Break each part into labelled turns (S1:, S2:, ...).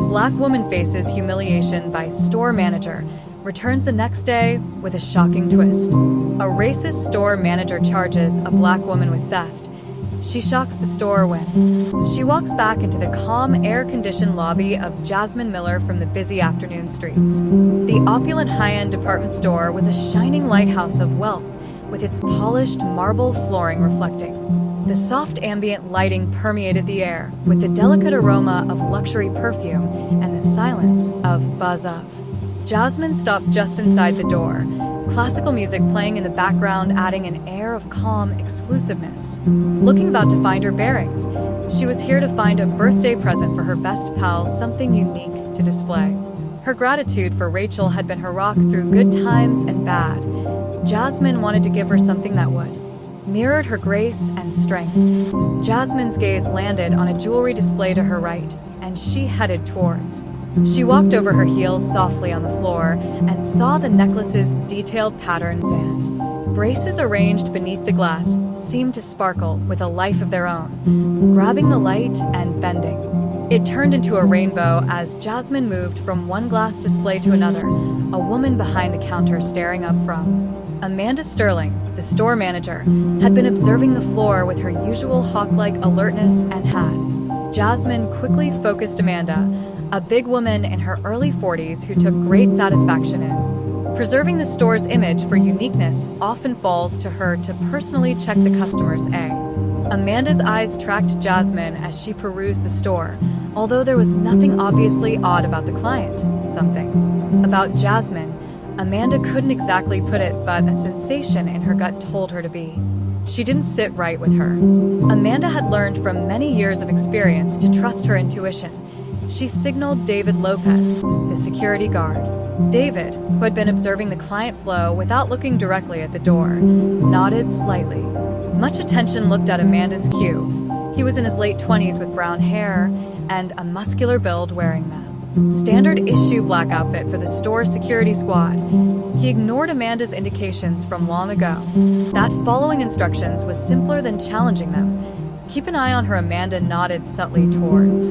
S1: Black Woman Faces Humiliation by Store Manager returns the next day with a shocking twist. A racist store manager charges a black woman with theft. She shocks the store when she walks back into the calm, air-conditioned lobby of Jasmine Miller from the busy afternoon streets. The opulent high-end department store was a shining lighthouse of wealth, with its polished marble flooring reflecting. The soft ambient lighting permeated the air, with the delicate aroma of luxury perfume and the silence of buzz of. Jasmine stopped just inside the door, classical music playing in the background adding an air of calm exclusiveness. Looking about to find her bearings, she was here to find a birthday present for her best pal, something unique to display. Her gratitude for Rachel had been her rock through good times and bad. Jasmine wanted to give her something that mirrored her grace and strength. Jasmine's gaze landed on a jewelry display to her right, and she headed towards. She walked over her heels softly on the floor and saw the necklace's detailed patterns and braces arranged beneath the glass seemed to sparkle with a life of their own, grabbing the light and bending. It turned into a rainbow as Jasmine moved from one glass display to another, a woman behind the counter staring up from. Amanda Sterling, the store manager, had been observing the floor with her usual hawk-like alertness and had. Jasmine quickly focused Amanda, a big woman in her early 40s who took great satisfaction in preserving the store's image for uniqueness often falls to her to personally check the customers. Amanda's eyes tracked Jasmine as she perused the store, although there was nothing obviously odd about the client. Something about Jasmine, Amanda couldn't exactly put it, but a sensation in her gut told her to be. She didn't sit right with her. Amanda had learned from many years of experience to trust her intuition. She signaled David Lopez, the security guard. David, who had been observing the client flow without looking directly at the door, nodded slightly. Much attention looked at Amanda's cue. He was in his late 20s with brown hair and a muscular build, wearing the standard-issue black outfit for the store security squad. He ignored Amanda's indications from long ago. That following instructions was simpler than challenging them. Keep an eye on her, Amanda nodded subtly towards.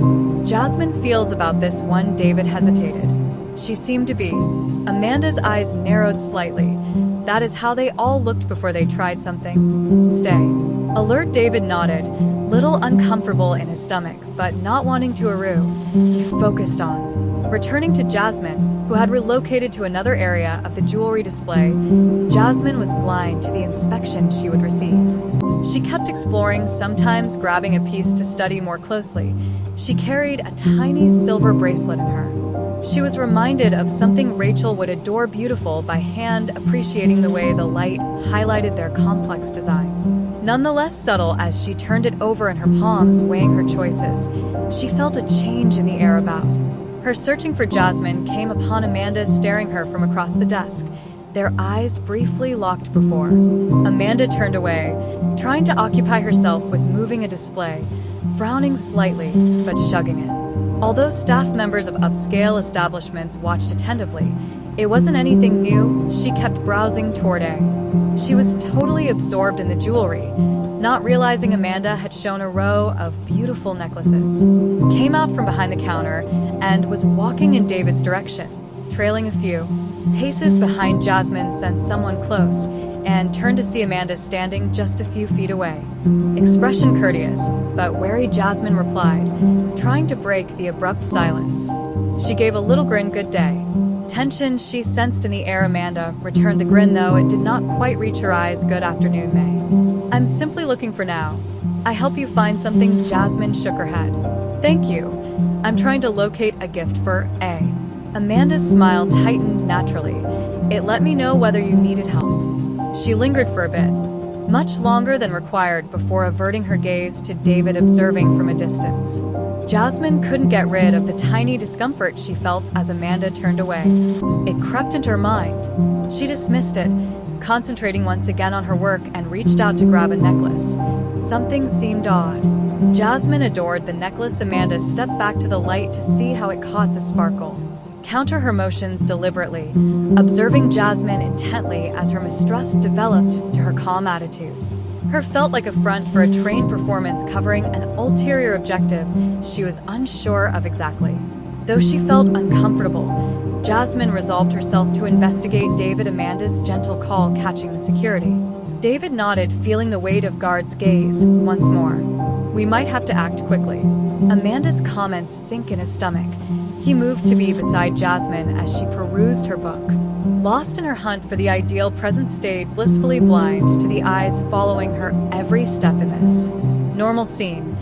S1: Jasmine feels about this one. David hesitated. She seemed to be. Amanda's eyes narrowed slightly. That is how they all looked before they tried something. Stay alert, David nodded, little uncomfortable in his stomach, but not wanting to argue. He focused on returning to Jasmine, who had relocated to another area of the jewelry display. Jasmine was blind to the inspection she would receive. She kept exploring, sometimes grabbing a piece to study more closely. She carried a tiny silver bracelet in her. She was reminded of something Rachel would adore, beautiful by hand, appreciating the way the light highlighted their complex design. Nonetheless subtle, as she turned it over in her palms, weighing her choices, she felt a change in the air about her. Searching for Jasmine came upon Amanda staring her from across the desk. Their eyes briefly locked before Amanda turned away, trying to occupy herself with moving a display, frowning slightly, but shrugging it. Although staff members of upscale establishments watched attentively, it wasn't anything new. She kept browsing toward She was totally absorbed in the jewelry, not realizing Amanda had shown a row of beautiful necklaces. Came out from behind the counter and was walking in David's direction, trailing a few paces behind. Jasmine sensed someone close and turned to see Amanda standing just a few feet away. Expression courteous, but wary, Jasmine replied, trying to break the abrupt silence. She gave a little grin. Good day. Tension she sensed in the air. Amanda returned the grin, though it did not quite reach her eyes. Good afternoon, May. I'm simply looking for now. I help you find something? Jasmine shook her head. Thank you. I'm trying to locate a gift for A. Amanda's smile tightened naturally. It let me know whether you needed help. She lingered for a bit, much longer than required, before averting her gaze to David, observing from a distance. Jasmine couldn't get rid of the tiny discomfort she felt as Amanda turned away. It crept into her mind. She dismissed it, concentrating once again on her work, and reached out to grab a necklace. Something seemed odd. Jasmine adored the necklace. Amanda stepped back to the light to see how it caught the sparkle. Counter her motions deliberately, observing Jasmine intently as her mistrust developed to her calm attitude. Her felt like a front for a trained performance covering an ulterior objective she was unsure of exactly. Though she felt uncomfortable, Jasmine resolved herself to investigate Amanda's gentle call catching the security. David nodded, feeling the weight of guards' gaze once more. "We might have to act quickly." Amanda's comments sink in his stomach. He moved to be beside Jasmine as she perused her book. Lost in her hunt for the ideal present, stayed blissfully blind to the eyes following her every step in this normal scene,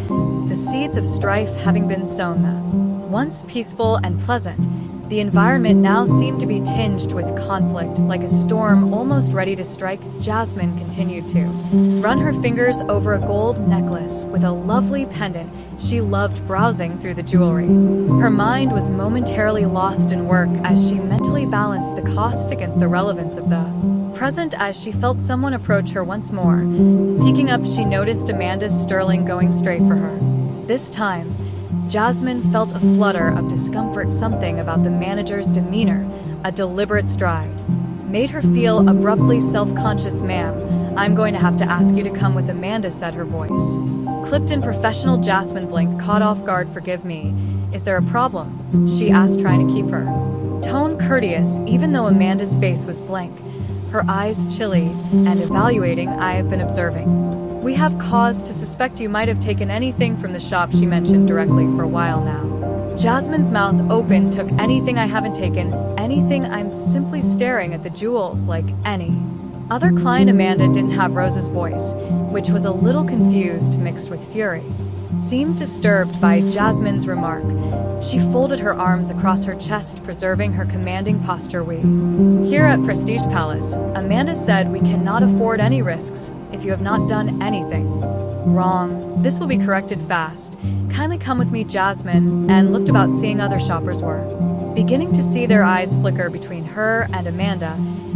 S1: the seeds of strife having been sown. Once peaceful and pleasant, the environment now seemed to be tinged with conflict, like a storm almost ready to strike. Jasmine continued to run her fingers over a gold necklace with a lovely pendant she loved, browsing through the jewelry. Her mind was momentarily lost in work as she mentally balanced the cost against the relevance of the present. As she felt someone approach her once more, peeking up, she noticed Amanda Sterling going straight for her. This time, Jasmine felt a flutter of discomfort. Something about the manager's demeanor, a deliberate stride, made her feel abruptly self-conscious. "Ma'am, I'm going to have to ask you to come with," Amanda said, her voice clipped in professional. Jasmine blinked, caught off guard. "Forgive me, is there a problem?" she asked, trying to keep her tone courteous, even though Amanda's face was blank, her eyes chilly and evaluating. "I have been observing. We have cause to suspect you might have taken anything from the shop," she mentioned directly, "for a while now." Jasmine's mouth opened. "Took anything? I haven't taken anything. I'm simply staring at the jewels like any other client." Amanda didn't have Rose's voice, which was a little confused mixed with fury. Seemed disturbed by Jasmine's remark, she folded her arms across her chest, preserving her commanding posture. "We here at Prestige Palace," Amanda said, "we cannot afford any risks. If you have not done anything wrong, this will be corrected fast. Kindly come with me." Jasmine and looked about, seeing other shoppers were beginning to see their eyes flicker between her and Amanda.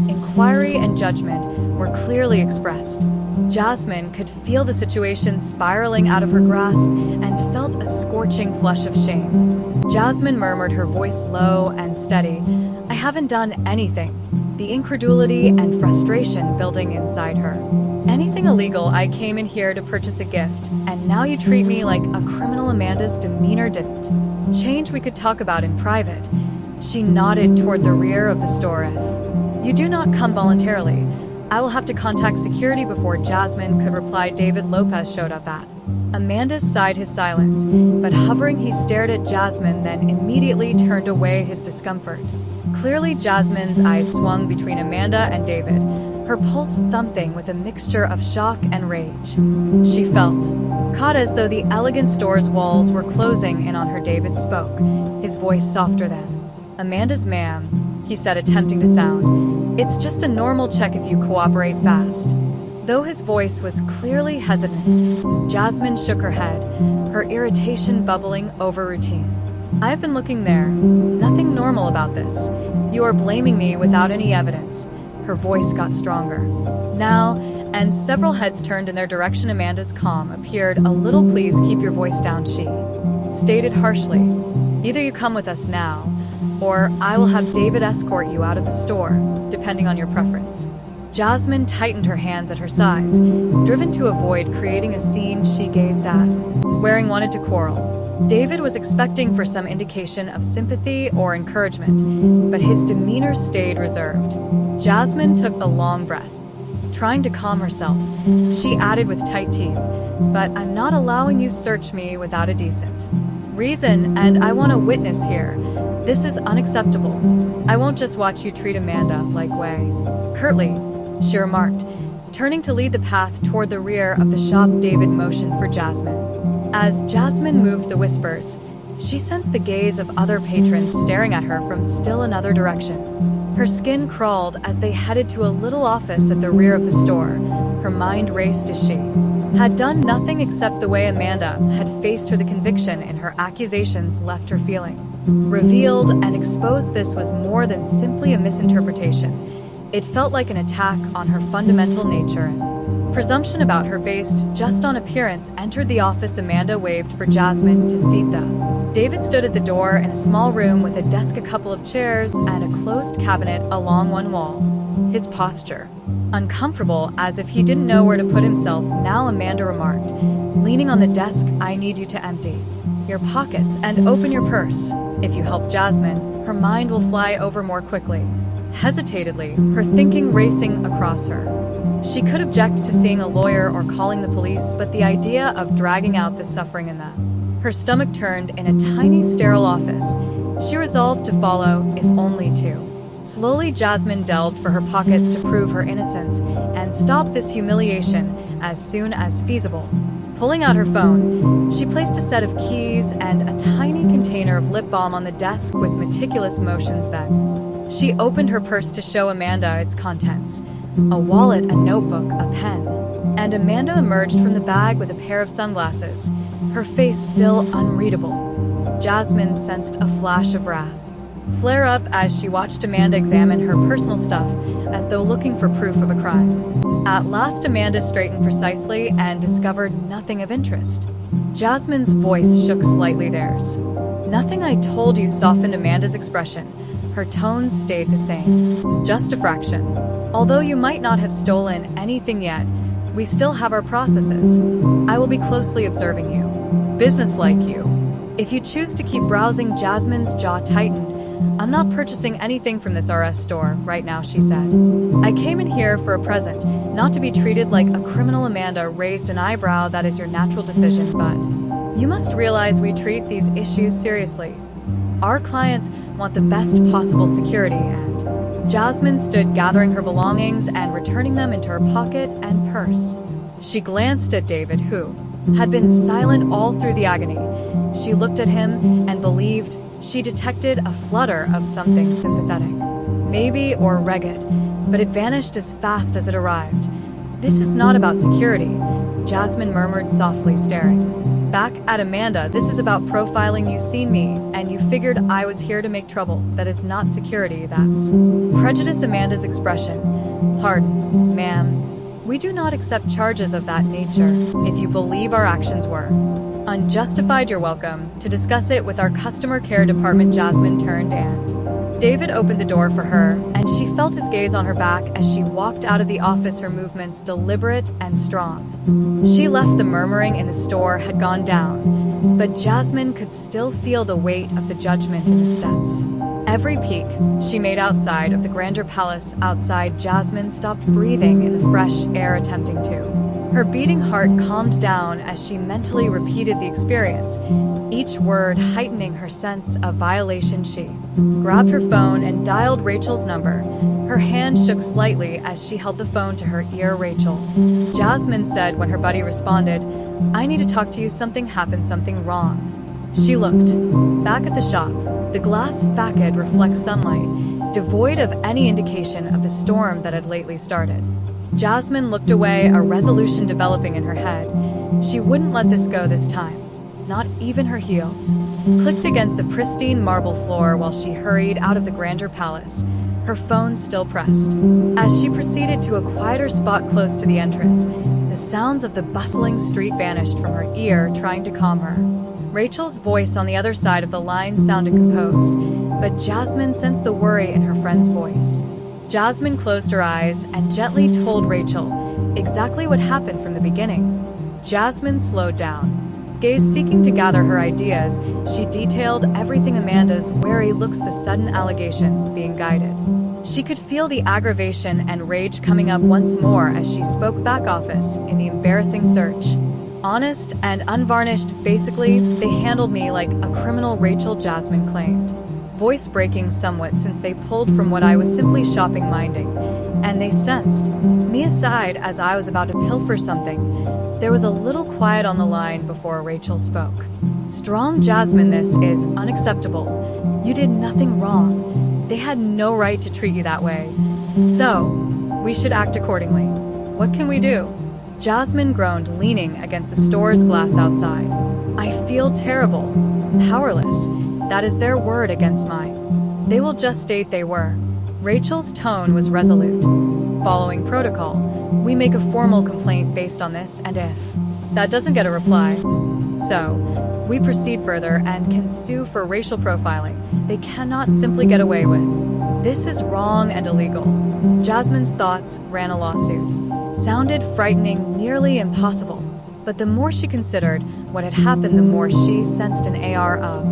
S1: Inquiry and judgment were clearly expressed. Jasmine could feel the situation spiraling out of her grasp and felt a scorching flush of shame. Jasmine murmured, her voice low and steady, "I haven't done anything," the incredulity and frustration building inside her. "Anything illegal? I came in here to purchase a gift, and now you treat me like a criminal." Amanda's demeanor didn't change. "We could talk about in private." She nodded toward the rear of the store. "If you do not come voluntarily, I will have to contact security." Before Jasmine could reply, David Lopez showed up at Amanda's side. His silence, but hovering, he stared at Jasmine, then immediately turned away, his discomfort. Clearly, Jasmine's eyes swung between Amanda and David, her pulse thumping with a mixture of shock and rage. She felt caught, as though the elegant store's walls were closing in on her. David spoke, his voice softer than Amanda's. "Ma'am," he said, attempting to sound, "it's just a normal check if you cooperate fast." Though his voice was clearly hesitant, Jasmine shook her head, her irritation bubbling over. "Routine. I have been looking there. Nothing normal about this. You are blaming me without any evidence." Her voice got stronger now, and several heads turned in their direction. Amanda's calm appeared a little. "Please keep your voice down," she stated harshly. "Either you come with us now, or I will have David escort you out of the store, depending on your preference." Jasmine tightened her hands at her sides, driven to avoid creating a scene. She gazed at Waring, wanted to quarrel. David was expecting for some indication of sympathy or encouragement, but his demeanor stayed reserved. Jasmine took a long breath. Trying to calm herself, she added with tight teeth, "But I'm not allowing you search me without a decent reason, and I want a witness here. This is unacceptable. I won't just watch you treat Amanda like way." Curtly, she remarked, turning to lead the path toward the rear of the shop. David motioned for Jasmine. As Jasmine moved the whispers, she sensed the gaze of other patrons staring at her from still another direction. Her skin crawled as they headed to a little office at the rear of the store. Her mind raced as she had done nothing except the way Amanda had faced her. The conviction in her accusations left her feeling revealed and exposed. This was more than simply a misinterpretation. It felt like an attack on her fundamental nature and presumption about her based just on appearance. Entered the office. Amanda waved for Jasmine to seat them. David stood at the door in a small room with a desk, a couple of chairs, and a closed cabinet along one wall. His posture uncomfortable, as if he didn't know where to put himself. "Now," Amanda remarked, leaning on the desk, "I need you to empty your pockets and open your purse." If you help Jasmine, her mind will fly over more quickly. Hesitantly, her thinking racing across her. She could object to seeing a lawyer or calling the police, but the idea of dragging out the suffering in them. Her stomach turned in a tiny, sterile office. She resolved to follow, if only to. Slowly, Jasmine delved for her pockets to prove her innocence and stop this humiliation as soon as feasible. Pulling out her phone, she placed a set of keys and a tiny container of lip balm on the desk with meticulous motions. Then, she opened her purse to show Amanda its contents. A wallet, a notebook, a pen. And Amanda emerged from the bag with a pair of sunglasses, her face still unreadable. Jasmine sensed a flash of wrath flare up as she watched Amanda examine her personal stuff as though looking for proof of a crime. At last, Amanda straightened precisely and discovered nothing of interest. Jasmine's voice shook slightly. "There's nothing." I told you, softened Amanda's expression. Her tone stayed the same. "Just a fraction. Although you might not have stolen anything yet, we still have our processes. I will be closely observing you. Businesslike you. If you choose to keep browsing," Jasmine's jaw tightened. "I'm not purchasing anything from this RS store right now," she said. "I came in here for a present, not to be treated like a criminal." Amanda raised an eyebrow. "That is your natural decision, but you must realize we treat these issues seriously. Our clients want the best possible security." And Jasmine stood, gathering her belongings and returning them into her pocket and purse. She glanced at David, who had been silent all through the agony. She looked at him and believed she detected a flutter of something sympathetic, maybe, or ragged, but it vanished as fast as it arrived. "This is not about security," Jasmine murmured softly, staring back at Amanda. "This is about profiling. You've seen me, and you figured I was here to make trouble. That is not security, that's prejudice." Amanda's expression hardened. "Ma'am, we do not accept charges of that nature. If you believe our actions were unjustified, you're welcome to discuss it with our customer care department." Jasmine turned and David opened the door for her, and she felt his gaze on her back as she walked out of the office, her movements deliberate and strong. She left. The murmuring in the store had gone down, but Jasmine could still feel the weight of the judgment in the steps. Every peek she made outside of the grandeur palace outside, Jasmine stopped breathing in the fresh air, attempting to. Her beating heart calmed down as she mentally repeated the experience, each word heightening her sense of violation. She grabbed her phone and dialed Rachel's number. Her hand shook slightly as she held the phone to her ear. "Rachel," Jasmine said when her buddy responded. "I need to talk to you. Something happened, something wrong." She looked back at the shop. The glass facade reflects sunlight, devoid of any indication of the storm that had lately started. Jasmine looked away, a resolution developing in her head. She wouldn't let this go this time. Not even her heels clicked against the pristine marble floor while she hurried out of the grandeur palace, her phone still pressed. As she proceeded to a quieter spot close to the entrance, the sounds of the bustling street vanished from her ear, trying to calm her. Rachel's voice on the other side of the line sounded composed, but Jasmine sensed the worry in her friend's voice. Jasmine closed her eyes and gently told Rachel exactly what happened from the beginning. Jasmine slowed down, gaze seeking to gather her ideas. She detailed everything: Amanda's wary looks, the sudden allegation, being guided. She could feel the aggravation and rage coming up once more as she spoke. Back office in the embarrassing search. Honest and unvarnished, basically, they handled me like a criminal, Rachel, Jasmine claimed. Voice breaking somewhat since they pulled from what I was simply shopping minding, and they sensed me aside as I was about to pilfer something. There was a little quiet on the line before Rachel spoke. "Strong, Jasmine, this is unacceptable. You did nothing wrong. They had no right to treat you that way. So, we should act accordingly. What can we do?" Jasmine groaned, leaning against the store's glass outside. "I feel terrible, powerless. That is their word against mine. They will just state they were." Rachel's tone was resolute. "Following protocol, we make a formal complaint based on this, and if that doesn't get a reply, so we proceed further and can sue for racial profiling. They cannot simply get away with. This is wrong and illegal." Jasmine's thoughts ran a lawsuit. Sounded frightening, nearly impossible. But the more she considered what had happened, the more she sensed an air of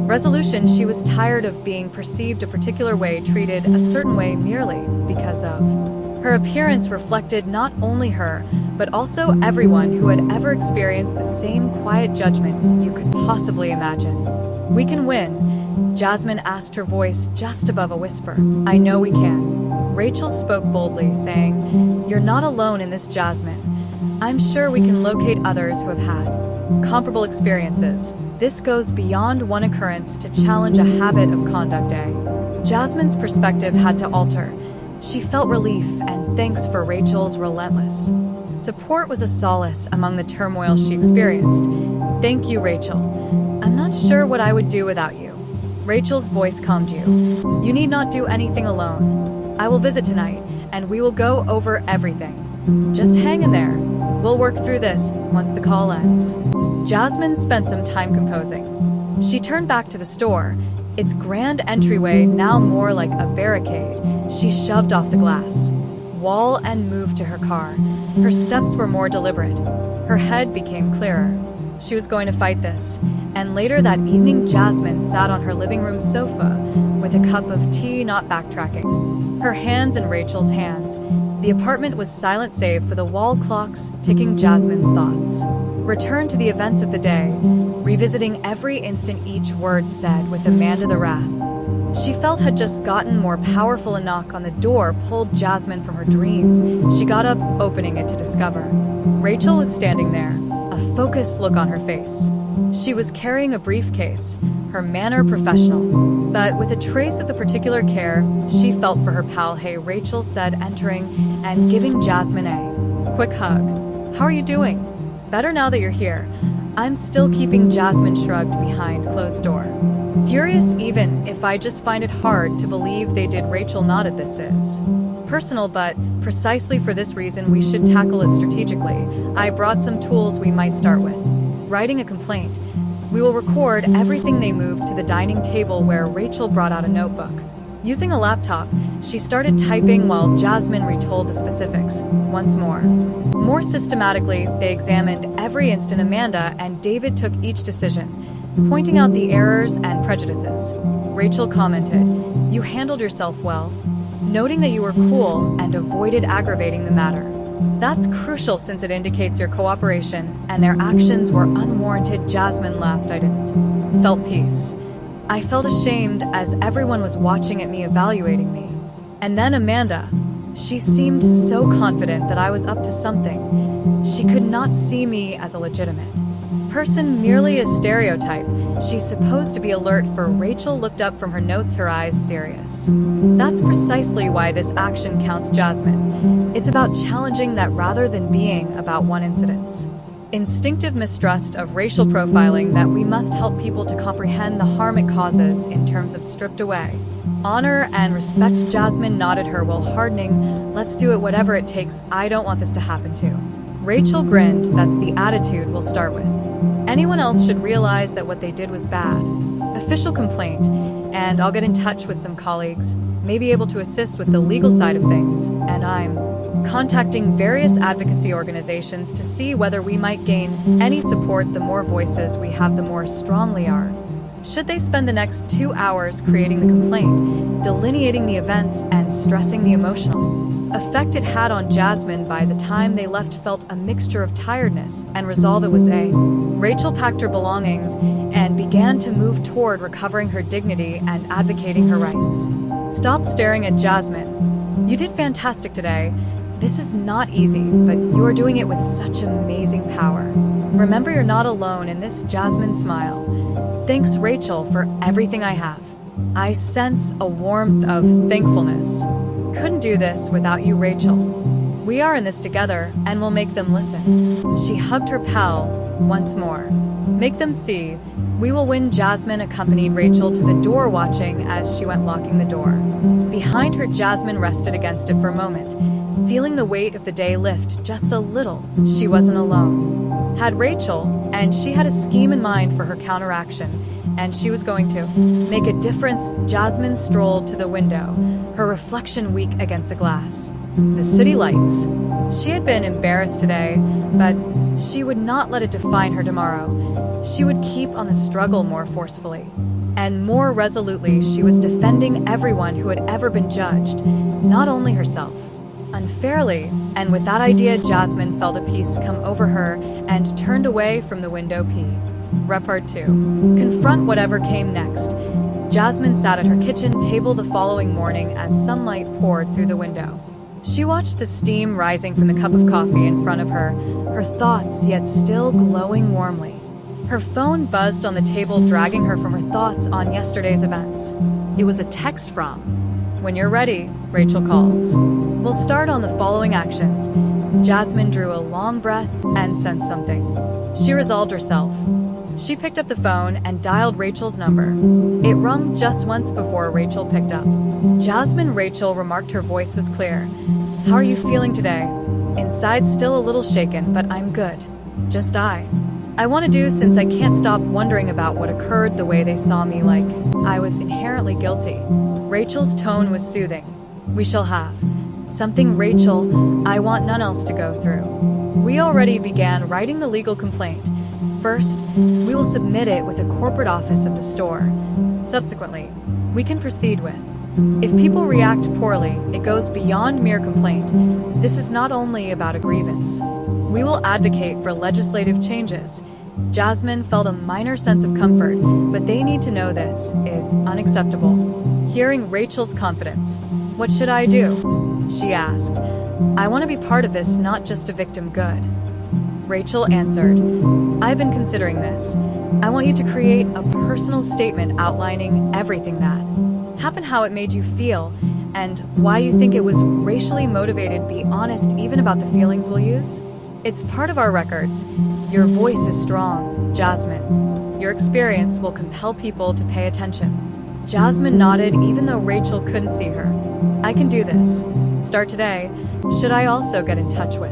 S1: resolution. She was tired of being perceived a particular way, treated a certain way merely because of her appearance reflected not only her, but also everyone who had ever experienced the same quiet judgment you could possibly imagine. "We can win," Jasmine asked, her voice just above a whisper. "I know we can." Rachel spoke boldly, saying, "You're not alone in this, Jasmine. I'm sure we can locate others who have had comparable experiences. This goes beyond one occurrence to challenge a habit of conduct." Jasmine's perspective had to alter. She felt relief and thanks for Rachel's relentless support was a solace among the turmoil she experienced. "Thank you, Rachel. I'm not sure what I would do without you." Rachel's voice calmed you. "You need not do anything alone. I will visit tonight, and we will go over everything. Just hang in there. We'll work through this once the call ends." Jasmine spent some time composing. She turned back to the store, its grand entryway now more like a barricade. She shoved off the glass wall and moved to her car. Her steps were more deliberate. Her head became clearer. She was going to fight this. And later that evening, Jasmine sat on her living room sofa with a cup of tea, not backtracking. Her hands in Rachel's hands. The apartment was silent save for the wall clocks ticking. Jasmine's thoughts returned to the events of the day, revisiting every instant, each word said with Amanda the Wrath she felt had just gotten more powerful. A knock on the door pulled Jasmine from her dreams. She got up, opening it to discover Rachel was standing there, a focused look on her face. She was carrying a briefcase, her manner professional, but with a trace of the particular care she felt for her pal. "Hey," Rachel said, entering and giving Jasmine a quick hug. "How are you doing?" "Better now that you're here. I'm still keeping," Jasmine shrugged behind closed door. "Furious, even if I just find it hard to believe they did." Rachel nodded. "This is personal, but precisely for this reason we should tackle it strategically. I brought some tools we might start with. Writing a complaint. We will record everything." They moved to the dining table where Rachel brought out a notebook. Using a laptop, she started typing while Jasmine retold the specifics once more. More systematically, they examined every instant. Amanda and David took each decision, pointing out the errors and prejudices. Rachel commented, "You handled yourself well," noting that you were cool and avoided aggravating the matter. "That's crucial since it indicates your cooperation, and their actions were unwarranted." Jasmine laughed. "I didn't felt peace. I felt ashamed as everyone was watching at me, evaluating me." And then Amanda. She seemed so confident that I was up to something. She could not see me as a legitimate person, merely a stereotype. She's supposed to be alert for. Rachel looked up from her notes, her eyes serious. "That's precisely why this action counts, Jasmine. It's about challenging that rather than being about one incident's instinctive mistrust of racial profiling, that we must help people to comprehend the harm it causes in terms of stripped away honor and respect." Jasmine nodded, her will hardening. "Let's do it, whatever it takes. I don't want this to happen to." Rachel grinned. "That's the attitude we'll start with. Anyone else should realize that what they did was bad. Official complaint, and I'll get in touch with some colleagues, may be able to assist with the legal side of things, and I'm contacting various advocacy organizations to see whether we might gain any support. The more voices we have, the more strongly our should they spend the next 2 hours creating the complaint, delineating the events, and stressing the emotional effect it had on Jasmine. By the time they left, felt a mixture of tiredness and resolve. It was a Rachel packed her belongings and began to move toward recovering her dignity and advocating her rights. "Stop staring at Jasmine. You did fantastic today. This is not easy, but you are doing it with such amazing power. Remember, you're not alone in this." Jasmine smiled. "Thanks, Rachel, for everything I have. I sense a warmth of thankfulness. Couldn't do this without you, Rachel. We are in this together, and we'll make them listen." She hugged her pal once more. "Make them see. We will win." Jasmine accompanied Rachel to the door, watching as she went, locking the door behind her. Jasmine rested against it for a moment, feeling the weight of the day lift just a little. She wasn't alone. Had Rachel, and she had a scheme in mind for her counteraction, and she was going to make a difference. Jasmine strolled to the window, her reflection weak against the glass. The city lights She had been embarrassed today, but she would not let it define her tomorrow. She would keep on the struggle more forcefully. And more resolutely, she was defending everyone who had ever been judged, not only herself. Unfairly, and with that idea, Jasmine felt a peace come over her and turned away from the window P. Repart 2. Confront whatever came next. Jasmine sat at her kitchen table the following morning as sunlight poured through the window. She watched the steam rising from the cup of coffee in front of her, her thoughts yet still glowing warmly. Her phone buzzed on the table, dragging her from her thoughts on yesterday's events. It was a text from, "When you're ready, Rachel calls. We'll start on the following actions." Jasmine drew a long breath and sensed something. She resolved herself. She picked up the phone and dialed Rachel's number. It rung just once before Rachel picked up. Jasmine. Rachel remarked, her voice was clear. "How are you feeling today?" "Inside still a little shaken, but I'm good. Just I want to do, since I can't stop wondering about what occurred, the way they saw me, like I was inherently guilty." Rachel's tone was soothing. "We shall have something, Rachel, I want none else to go through. We already began writing the legal complaint. First, we will submit it with the corporate office of the store. Subsequently, we can proceed with. If people react poorly, it goes beyond mere complaint. This is not only about a grievance. We will advocate for legislative changes." Jasmine felt a minor sense of comfort, but they need to know this is unacceptable. Hearing Rachel's confidence, "What should I do?" she asked. "I want to be part of this, not just a victim. Good." Rachel answered, "I've been considering this. I want you to create a personal statement outlining everything that happened, how it made you feel, and why you think it was racially motivated. Be honest even about the feelings we'll use. It's part of our records. Your voice is strong, Jasmine. Your experience will compel people to pay attention." Jasmine nodded, even though Rachel couldn't see her. "I can do this. Start today. Should I also get in touch with?"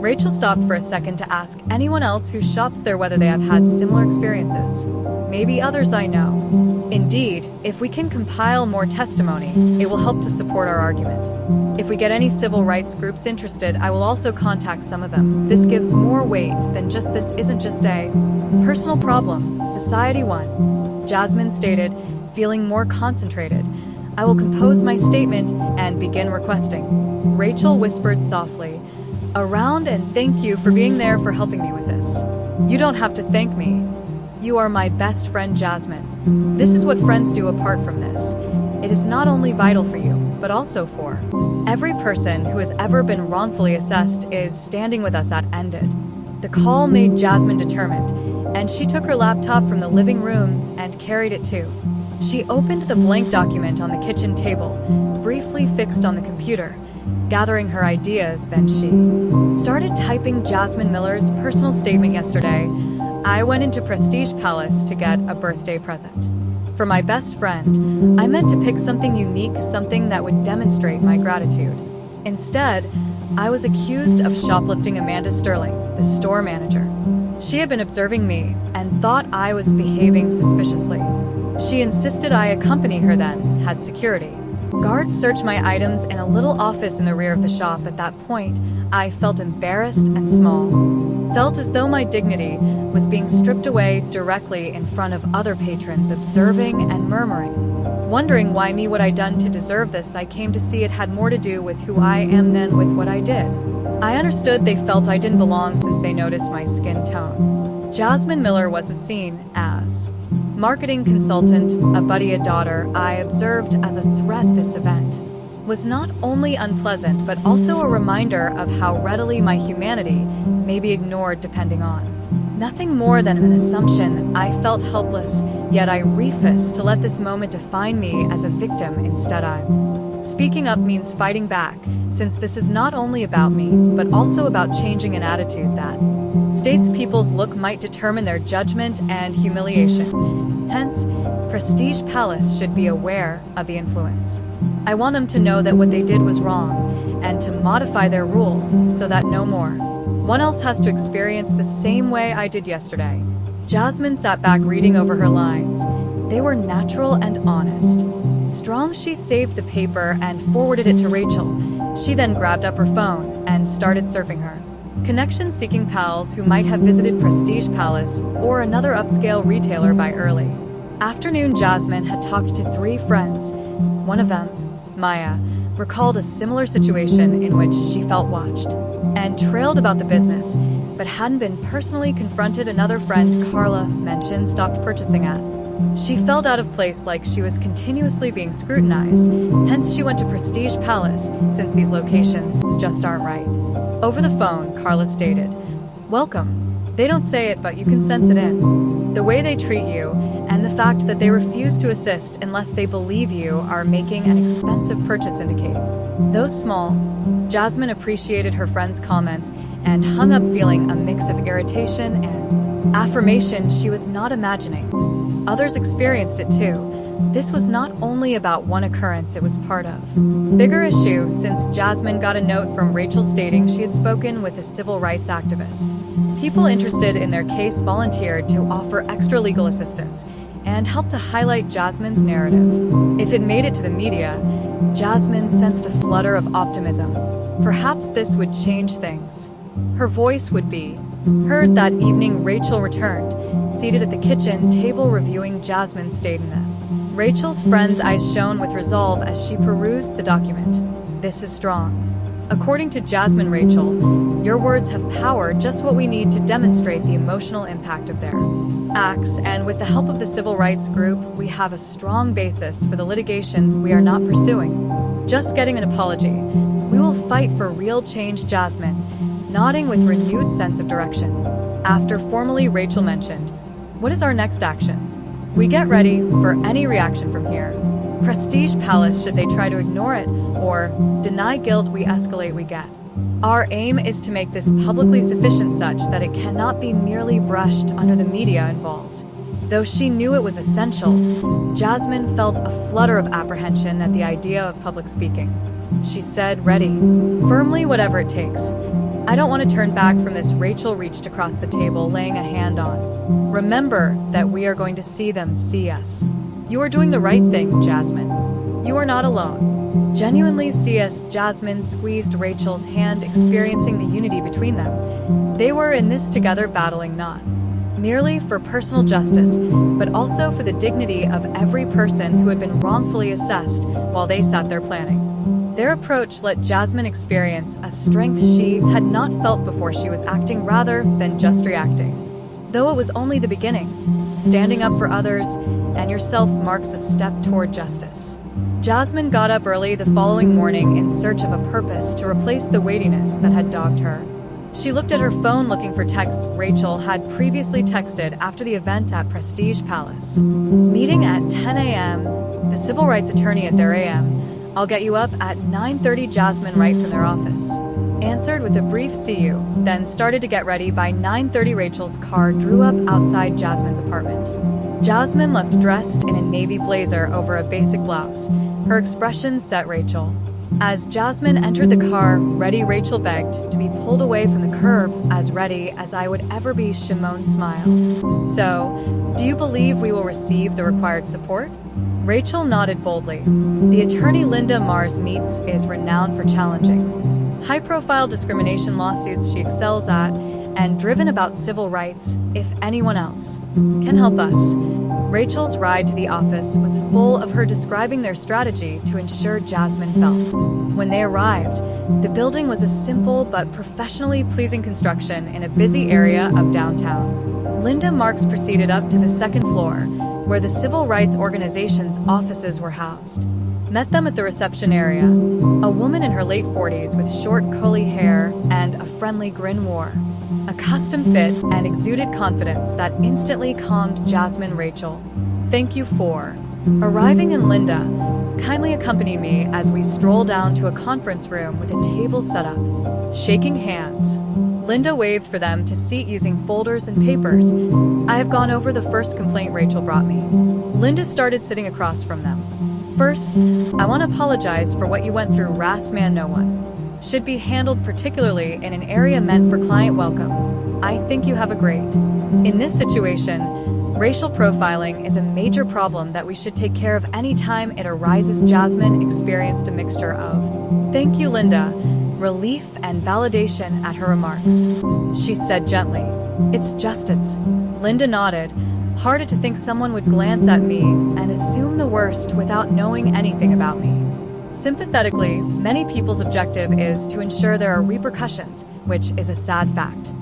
S1: Rachel stopped for a second to ask anyone else who shops there whether they have had similar experiences. "Maybe others I know. Indeed, if we can compile more testimony, it will help to support our argument. If we get any civil rights groups interested, I will also contact some of them. This gives more weight than just this isn't just a personal problem, society one," Jasmine stated, feeling more concentrated. "I will compose my statement and begin requesting." Rachel whispered softly, "Around, and thank you for being there, for helping me with this." "You don't have to thank me. You are my best friend, Jasmine. This is what friends do apart from this. It is not only vital for you, but also for every person who has ever been wrongfully assessed is standing with us." That ended. The call made Jasmine determined, and she took her laptop from the living room and carried it too. She opened the blank document on the kitchen table, briefly fixed on the computer, gathering her ideas. Then she started typing. Jasmine Miller's personal statement. "Yesterday, I went into Prestige Palace to get a birthday present for my best friend. I meant to pick something unique, something that would demonstrate my gratitude. Instead, I was accused of shoplifting. Amanda Sterling, the store manager. She had been observing me and thought I was behaving suspiciously. She insisted I accompany her, then had security guards search my items in a little office in the rear of the shop. At that point, I felt embarrassed and small. Felt as though my dignity was being stripped away directly in front of other patrons, observing and murmuring. Wondering why me, what I'd done to deserve this. I came to see it had more to do with who I am than with what I did. I understood they felt I didn't belong since they noticed my skin tone." Jasmine Miller wasn't seen as marketing consultant, a buddy, a daughter. I observed as a threat. This event was not only unpleasant, but also a reminder of how readily my humanity may be ignored depending on nothing more than an assumption. I felt helpless, yet I refused to let this moment define me as a victim. Instead, speaking up means fighting back, since this is not only about me, but also about changing an attitude that states people's look might determine their judgment and humiliation. Hence, Prestige Palace should be aware of the influence. I want them to know that what they did was wrong, and to modify their rules so that no more one else has to experience the same way I did yesterday. Jasmine sat back, reading over her lines. They were natural and honest. Strong. She saved the paper and forwarded it to Rachel. She then grabbed up her phone and started surfing her. Connection-seeking pals who might have visited Prestige Palace or another upscale retailer by early afternoon. Jasmine had talked to 3 friends. One of them, Maya, recalled a similar situation in which she felt watched and trailed about the business, but hadn't been personally confronted. Another friend, Carla, mentioned stopped purchasing at. She felt out of place, like she was continuously being scrutinized, hence she went to Prestige Palace, since these locations just aren't right. Over the phone, Carla stated, "Welcome. They don't say it, but you can sense it in. The way they treat you, and the fact that they refuse to assist unless they believe you are making an expensive purchase indicate. Though small." Jasmine appreciated her friend's comments and hung up feeling a mix of irritation and affirmation she was not imagining. Others experienced it too. This was not only about one occurrence it was part of. Bigger issue, since Jasmine got a note from Rachel stating she had spoken with a civil rights activist. People interested in their case volunteered to offer extra legal assistance and help to highlight Jasmine's narrative. If it made it to the media, Jasmine sensed a flutter of optimism. Perhaps this would change things. Her voice would be heard. That evening, Rachel returned, seated at the kitchen table reviewing Jasmine's statement. Rachel's friend's eyes shone with resolve as she perused the document. "This is strong. According to Jasmine, Rachel, your words have power, just what we need to demonstrate the emotional impact of their acts, and with the help of the civil rights group, we have a strong basis for the litigation we are not pursuing. Just getting an apology. We will fight for real change." Jasmine, nodding with renewed sense of direction. After formally, Rachel mentioned, "What is our next action? We get ready for any reaction from here. Prestige Palace, should they try to ignore it or deny guilt, we escalate, we get. Our aim is to make this publicly sufficient such that it cannot be merely brushed under the media involved." Though she knew it was essential, Jasmine felt a flutter of apprehension at the idea of public speaking. She said, "Ready. Firmly, whatever it takes. I don't want to turn back from this." Rachel reached across the table, laying a hand on. "Remember that we are going to see them see us. You are doing the right thing, Jasmine. You are not alone. Genuinely see us." Jasmine squeezed Rachel's hand, experiencing the unity between them. They were in this together, battling not merely for personal justice, but also for the dignity of every person who had been wrongfully assessed while they sat there planning. Their approach let Jasmine experience a strength she had not felt before. She was acting rather than just reacting. Though it was only the beginning, standing up for others and yourself marks a step toward justice. Jasmine got up early the following morning in search of a purpose to replace the weightiness that had dogged her. She looked at her phone looking for texts Rachel had previously texted after the event at Prestige Palace. "Meeting at 10 a.m. The civil rights attorney at their a.m. I'll get you up at 9:30. Jasmine, right from their office, answered with a brief "see you," then started to get ready. By 9:30, Rachel's car drew up outside Jasmine's apartment. Jasmine left dressed in a navy blazer over a basic blouse. Her expression set Rachel. As Jasmine entered the car, "Ready?" Rachel begged to be pulled away from the curb. "As ready as I would ever be." Shimon smiled. "So, do you believe we will receive the required support?" Rachel nodded boldly. The attorney Linda Mars meets is renowned for challenging high-profile discrimination lawsuits. She excels at and driven about civil rights. If anyone else can help us. Rachel's ride to the office was full of her describing their strategy to ensure Jasmine felt. When they arrived, the building was a simple but professionally pleasing construction in a busy area of downtown. Linda Marks proceeded up to the second floor, where the civil rights organization's offices were housed. Met them at the reception area. A woman in her late 40s with short curly hair and a friendly grin wore a custom fit and exuded confidence that instantly calmed Jasmine. "Rachel, thank you for arriving." And Linda, "Kindly accompany me," as we stroll down to a conference room with a table set up. Shaking hands, Linda waved for them to seat using folders and papers. "I have gone over the first complaint Rachel brought me." Linda started sitting across from them. "First, I want to apologize for what you went through. Harassment no one should be handled, particularly in an area meant for client welcome. I think you have a great. In this situation, racial profiling is a major problem that we should take care of any time it arises." Jasmine experienced a mixture of "thank you, Linda," relief and validation at her remarks. She said gently, "It's justice." Linda nodded, heartened to think someone would glance at me and assume the worst without knowing anything about me. Sympathetically, many people's objective is to ensure there are repercussions, which is a sad fact.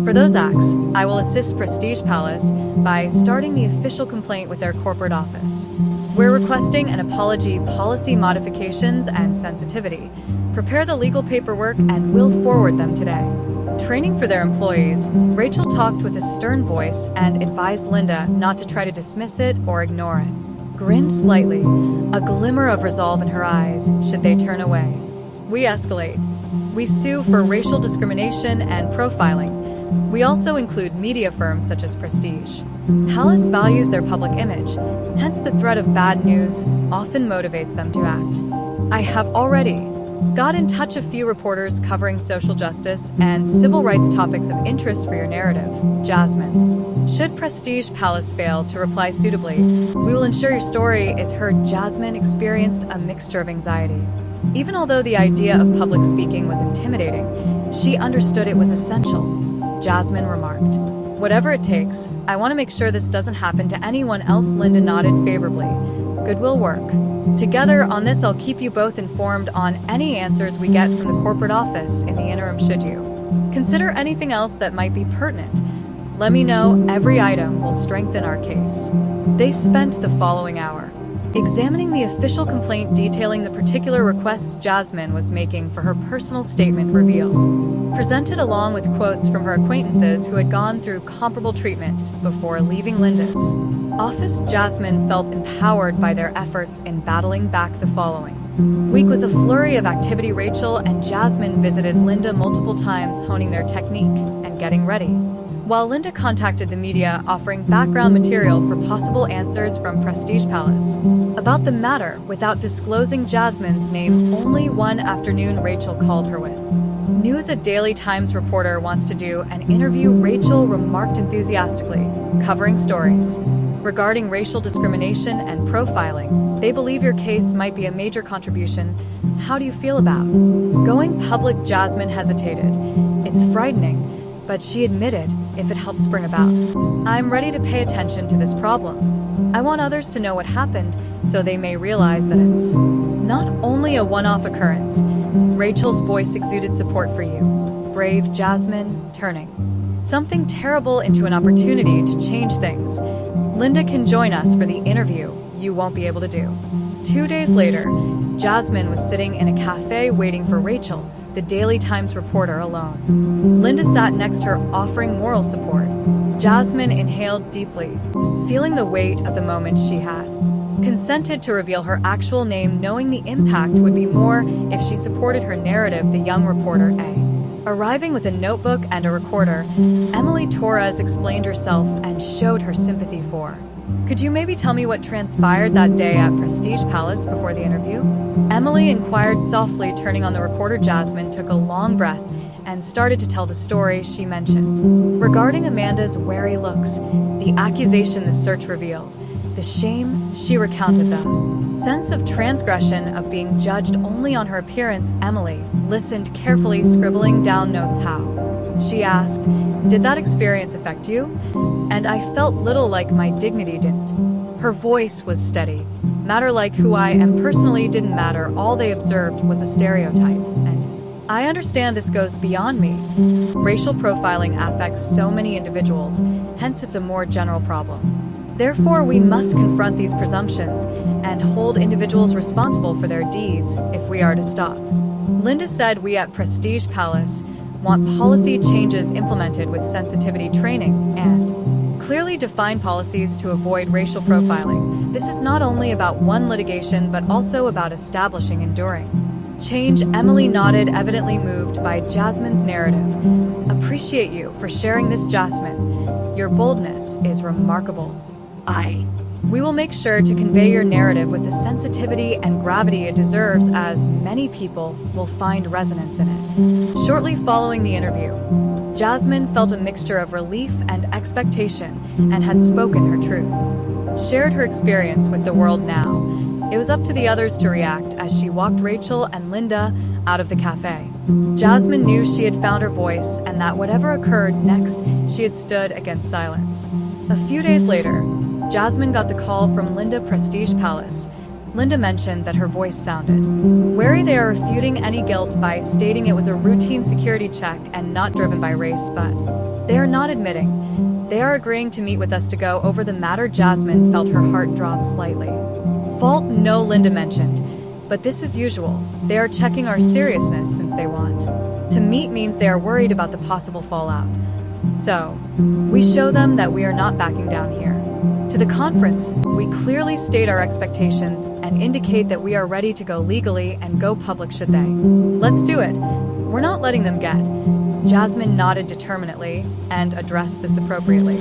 S1: For those acts, I will assist Prestige Palace by starting the official complaint with their corporate office. We're requesting an apology, policy modifications, and sensitivity. Prepare the legal paperwork and we'll forward them today. Training for their employees, Rachel talked with a stern voice and advised Linda not to try to dismiss it or ignore it. Grinned slightly, a glimmer of resolve in her eyes should they turn away. We escalate. We sue for racial discrimination and profiling. We also include media firms such as Prestige. Palace values their public image, hence the threat of bad news often motivates them to act. I have already got in touch a few reporters covering social justice and civil rights topics of interest for your narrative, Jasmine. Should Prestige Palace fail to reply suitably, we will ensure your story is heard. Jasmine experienced a mixture of anxiety. Even although the idea of public speaking was intimidating, she understood it was essential. Jasmine remarked, "Whatever it takes, I want to make sure this doesn't happen to anyone else." Linda nodded favorably. "Goodwill work. Together on this, I'll keep you both informed on any answers we get from the corporate office in the interim. Should you consider anything else that might be pertinent, let me know. Every item will strengthen our case." They spent the following hour examining the official complaint detailing the particular requests Jasmine was making for her personal statement revealed, presented along with quotes from her acquaintances who had gone through comparable treatment before leaving Linda's office. Jasmine felt empowered by their efforts in battling back. The following week was a flurry of activity. Rachel and Jasmine visited Linda multiple times, honing their technique and getting ready, while Linda contacted the media offering background material for possible answers from Prestige Palace about the matter without disclosing Jasmine's name. Only one afternoon Rachel called her with news. A Daily Times reporter wants to do an interview. Rachel remarked enthusiastically, covering stories regarding racial discrimination and profiling. They believe your case might be a major contribution. How do you feel about going public? Jasmine hesitated. It's frightening, but she admitted, if it helps bring about, I'm ready to pay attention to this problem. I want others to know what happened so they may realize that it's not only a one-off occurrence. Rachel's voice exuded support for you. Brave Jasmine, turning something terrible into an opportunity to change things. Linda can join us for the interview you won't be able to do. 2 days later, Jasmine was sitting in a cafe waiting for Rachel, the Daily Times reporter, alone. Linda sat next to her, offering moral support. Jasmine inhaled deeply, feeling the weight of the moment. She had consented to reveal her actual name, knowing the impact would be more if she supported her narrative. The young reporter, arriving with a notebook and a recorder, Emily Torres explained herself and showed her sympathy for. Could you maybe tell me what transpired that day at Prestige Palace before the interview? Emily inquired softly, turning on the recorder. Jasmine took a long breath and started to tell the story she mentioned regarding Amanda's wary looks, the accusation the search revealed, the shame. She recounted the sense of transgression of being judged only on her appearance. Emily listened carefully, scribbling down notes. How? She asked, did that experience affect you? And I felt little like my dignity didn't. Her voice was steady. Matter like who I am personally didn't matter. All they observed was a stereotype. And I understand this goes beyond me. Racial profiling affects so many individuals, hence it's a more general problem. Therefore, we must confront these presumptions and hold individuals responsible for their deeds if we are to stop. Linda said, we at Prestige Palace want policy changes implemented with sensitivity training and clearly defined policies to avoid racial profiling. This is not only about one litigation, but also about establishing enduring change. Emily nodded, evidently moved by Jasmine's narrative. Appreciate you for sharing this, Jasmine. Your boldness is remarkable. We will make sure to convey your narrative with the sensitivity and gravity it deserves, as many people will find resonance in it. Shortly following the interview, Jasmine felt a mixture of relief and expectation and had spoken her truth, shared her experience with the world. Now, it was up to the others to react as she walked Rachel and Linda out of the cafe. Jasmine knew she had found her voice and that whatever occurred next, she had stood against silence. A few days later, Jasmine got the call from Linda Prestige Palace. Linda mentioned that her voice sounded wary. They are refuting any guilt by stating it was a routine security check and not driven by race, but they are not admitting. They are agreeing to meet with us to go over the matter. Jasmine felt her heart drop slightly. Fault? No, Linda mentioned. But this is usual. They are checking our seriousness since they want to meet means they are worried about the possible fallout. So, we show them that we are not backing down here. To the conference, we clearly state our expectations and indicate that we are ready to go legally and go public should they. Let's do it. We're not letting them get. Jasmine nodded determinedly and addressed this appropriately.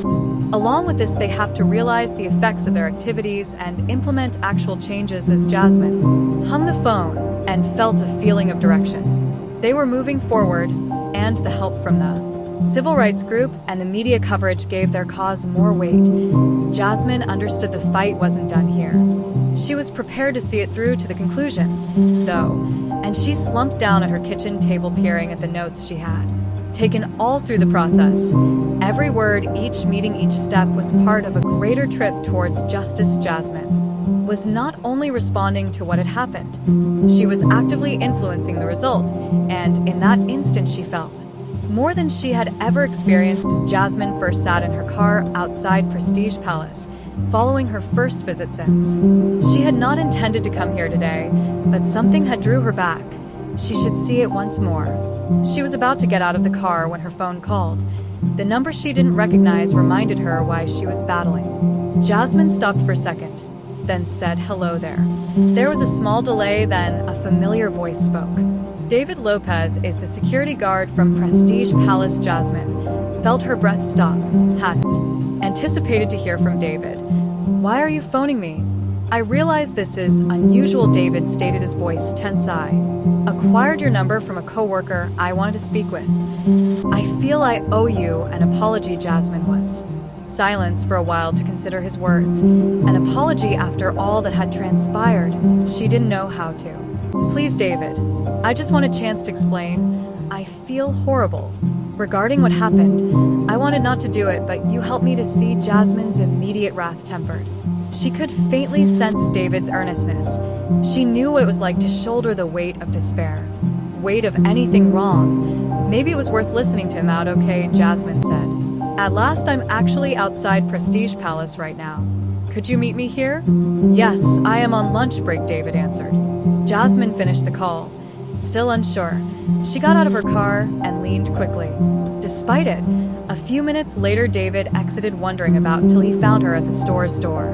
S1: Along with this, they have to realize the effects of their activities and implement actual changes. As Jasmine hummed the phone and felt a feeling of direction. They were moving forward, and the help from the civil rights group and the media coverage gave their cause more weight. Jasmine understood the fight wasn't done here. She was prepared to see it through to the conclusion, though, and she slumped down at her kitchen table peering at the notes she had taken all through the process. Every word, each meeting, each step was part of a greater trip towards justice. Jasmine was not only responding to what had happened, she was actively influencing the result, and in that instant she felt more than she had ever experienced. Jasmine first sat in her car outside Prestige Palace, following her first visit since. She had not intended to come here today, but something had drew her back. She should see it once more. She was about to get out of the car when her phone called. The number she didn't recognize reminded her why she was battling. Jasmine stopped for a second, then said, "Hello there." There was a small delay, then a familiar voice spoke. "David Lopez is the security guard from Prestige Palace." Jasmine felt her breath stop, hadn't anticipated to hear from David. "Why are you phoning me?" "I realize this is unusual," David stated, his voice tense. "I acquired your number from a coworker I wanted to speak with. I feel I owe you an apology." Jasmine was silent for a while to consider his words. An apology after all that had transpired? She didn't know how to. "Please, David. I just want a chance to explain. I feel horrible regarding what happened. I wanted not to do it, but you helped me to see." Jasmine's immediate wrath tempered. She could faintly sense David's earnestness. She knew what it was like to shoulder the weight of despair. Weight of anything wrong. Maybe it was worth listening to him out. "Okay," Jasmine said. "At last, I'm actually outside Prestige Palace right now. Could you meet me here?" "Yes, I am on lunch break," David answered. Jasmine finished the call. Still unsure, she got out of her car and leaned quickly. Despite it, a few minutes later David exited, wondering about till he found her at the store's door.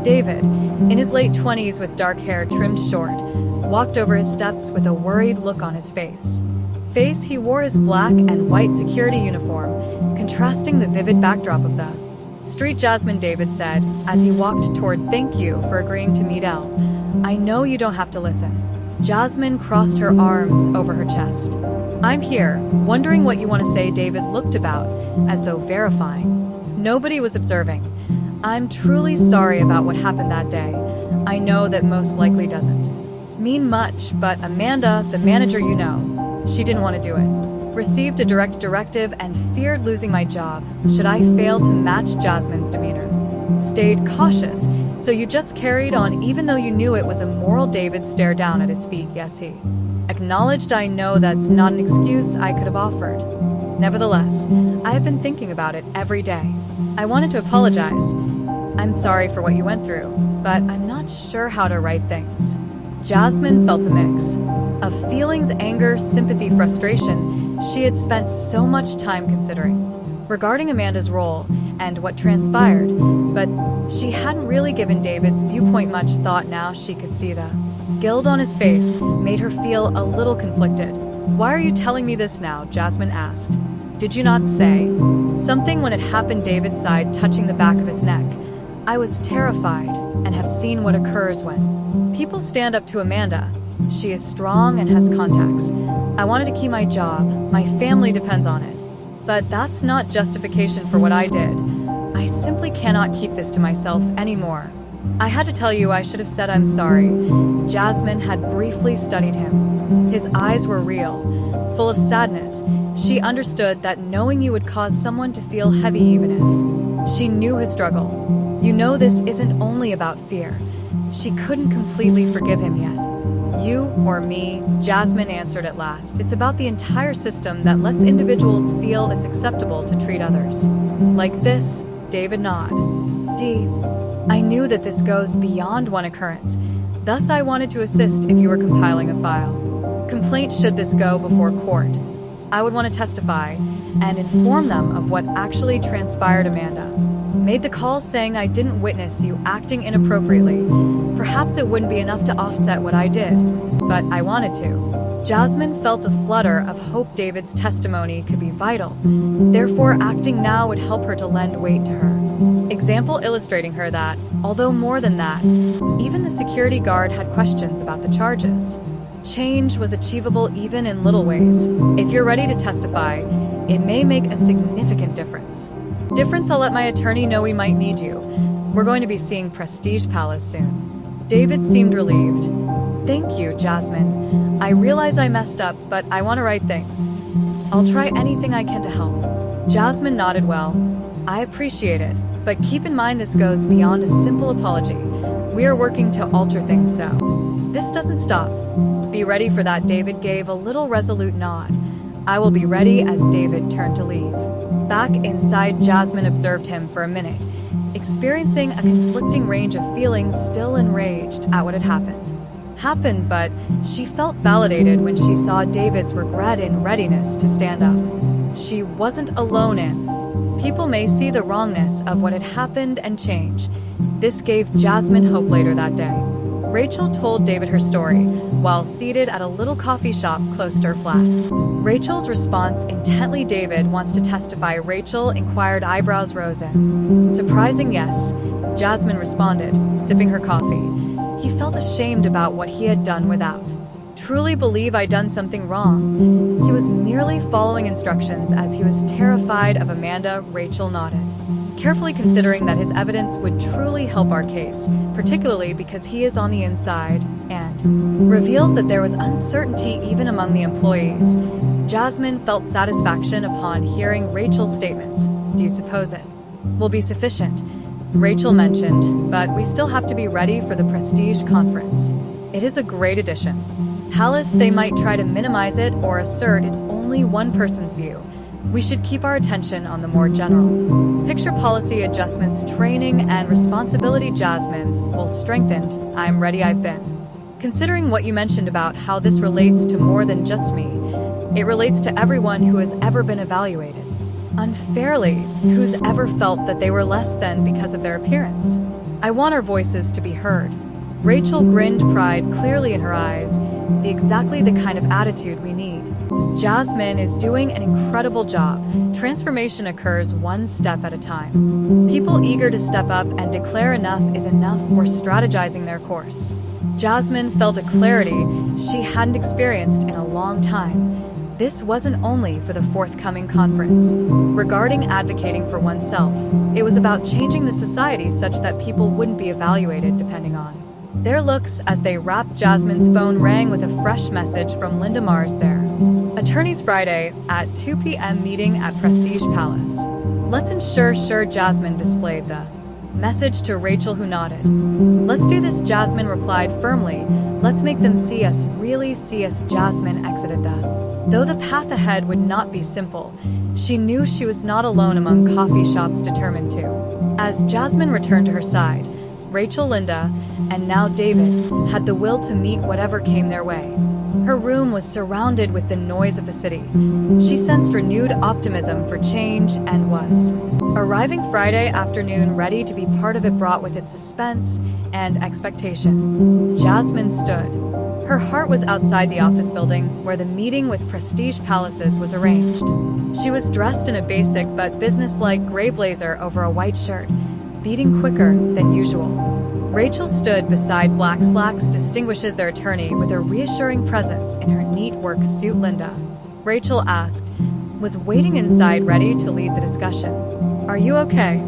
S1: David, in his late 20s with dark hair trimmed short, walked over his steps with a worried look on his face. He wore his black and white security uniform, contrasting the vivid backdrop of the street. "Jasmine," David said, as he walked toward. "Thank you for agreeing to meet Elle. I know you don't have to listen." Jasmine crossed her arms over her chest. "I'm here, wondering what you want to say." David looked about, as though verifying. Nobody was observing. "I'm truly sorry about what happened that day. I know that most likely doesn't mean much, but Amanda, the manager, you know, she didn't want to do it. Received a direct directive and feared losing my job should I fail to match." Jasmine's demeanor stayed cautious. "So you just carried on even though you knew it was immoral?" David stared down at his feet. "Yes," he acknowledged. "I know that's not an excuse I could have offered. Nevertheless, I have been thinking about it every day. I wanted to apologize. I'm sorry for what you went through, but I'm not sure how to right things." Jasmine felt a mix of feelings: anger, sympathy, frustration. She had spent so much time considering regarding Amanda's role and what transpired, but she hadn't really given David's viewpoint much thought. Now she could see the guilt on his face made her feel a little conflicted. "Why are you telling me this now?" Jasmine asked. "Did you not say something when it happened?" David sighed, touching the back of his neck. "I was terrified and have seen what occurs when people stand up to Amanda. She is strong and has contacts. I wanted to keep my job. My family depends on it. But that's not justification for what I did. I simply cannot keep this to myself anymore. I had to tell you. I should have said I'm sorry." Jasmine had briefly studied him. His eyes were real, full of sadness. She understood that knowing you would cause someone to feel heavy even if. She knew his struggle. You know this isn't only about fear. She couldn't completely forgive him yet. You or me, Jasmine answered at last. It's about the entire system that lets individuals feel it's acceptable to treat others like this. David nodded. D. I knew that this goes beyond one occurrence. Thus, I wanted to assist if you were compiling a file. Complaint should this go before court. I would want to testify and inform them of what actually transpired. Amanda made the call saying I didn't witness you acting inappropriately. Perhaps it wouldn't be enough to offset what I did, but I wanted to. Jasmine felt a flutter of hope David's testimony could be vital. Therefore, acting now would help her to lend weight to her example, illustrating her that, although more than that, even the security guard had questions about the charges. Change was achievable even in little ways. If you're ready to testify, it may make a significant difference. I'll let my attorney know we might need you. We're going to be seeing Prestige Palace soon. David seemed relieved. Thank you, Jasmine. I realize I messed up, but I want to right things. I'll try anything I can to help. Jasmine nodded. Well, I appreciate it, but keep in mind this goes beyond a simple apology. We are working to alter things, so this doesn't stop. Be ready for that. David gave a little resolute nod. I will be ready. As David turned to leave. Back inside, Jasmine observed him for a minute, experiencing a conflicting range of feelings, still enraged at what had happened, but she felt validated when she saw David's regret and readiness to stand up. She wasn't alone in. People may see the wrongness of what had happened and change. This gave Jasmine hope. Later that day, Rachel told David her story while seated at a little coffee shop close to her flat. Rachel's response intently. David wants to testify? Rachel inquired, eyebrows rose in surprising yes. Jasmine responded, sipping her coffee. He felt ashamed about what he had done without truly believe I'd done something wrong. He was merely following instructions as he was terrified of Amanda. Rachel nodded, carefully considering that his evidence would truly help our case, particularly because he is on the inside, and reveals that there was uncertainty even among the employees. Jasmine felt satisfaction upon hearing Rachel's statements. Do you suppose it will be sufficient? Rachel mentioned, but we still have to be ready for the Prestige conference. It is a great addition. Palace, they might try to minimize it or assert it's only one person's view. We should keep our attention on the more general picture. Policy adjustments, training, and responsibility. Jasmine's will strengthened. I'm ready. I've been considering what you mentioned about how this relates to more than just me. It relates to everyone who has ever been evaluated unfairly, who's ever felt that they were less than because of their appearance. I want our voices to be heard. Rachel grinned, pride clearly in her eyes, exactly the kind of attitude we need. Jasmine is doing an incredible job. Transformation occurs one step at a time. People eager to step up and declare enough is enough were strategizing their course. Jasmine felt a clarity she hadn't experienced in a long time. This wasn't only for the forthcoming conference regarding advocating for oneself. It was about changing the society such that people wouldn't be evaluated depending on their looks. As they wrapped, Jasmine's phone rang with a fresh message from Linda Mars. Their attorneys Friday at 2 p.m. meeting at Prestige Palace. Let's ensure. Sure. Jasmine displayed the message to Rachel, who nodded. Let's do this, Jasmine replied firmly. Let's make them see us, really see us. Jasmine exited though the path ahead would not be simple. She knew she was not alone among coffee shops determined to. As Jasmine returned to her side, Rachel, Linda, and now David had the will to meet whatever came their way. Her room was surrounded with the noise of the city. She sensed renewed optimism for change and was arriving Friday afternoon ready to be part of it, brought with it suspense and expectation. Jasmine stood. Her heart was outside the office building where the meeting with Prestige Palaces was arranged. She was dressed in a basic but businesslike gray blazer over a white shirt, beating quicker than usual. Rachel stood beside black slacks, distinguishes their attorney with a reassuring presence in her neat work suit. Linda, Rachel asked, was waiting inside ready to lead the discussion. Are you okay?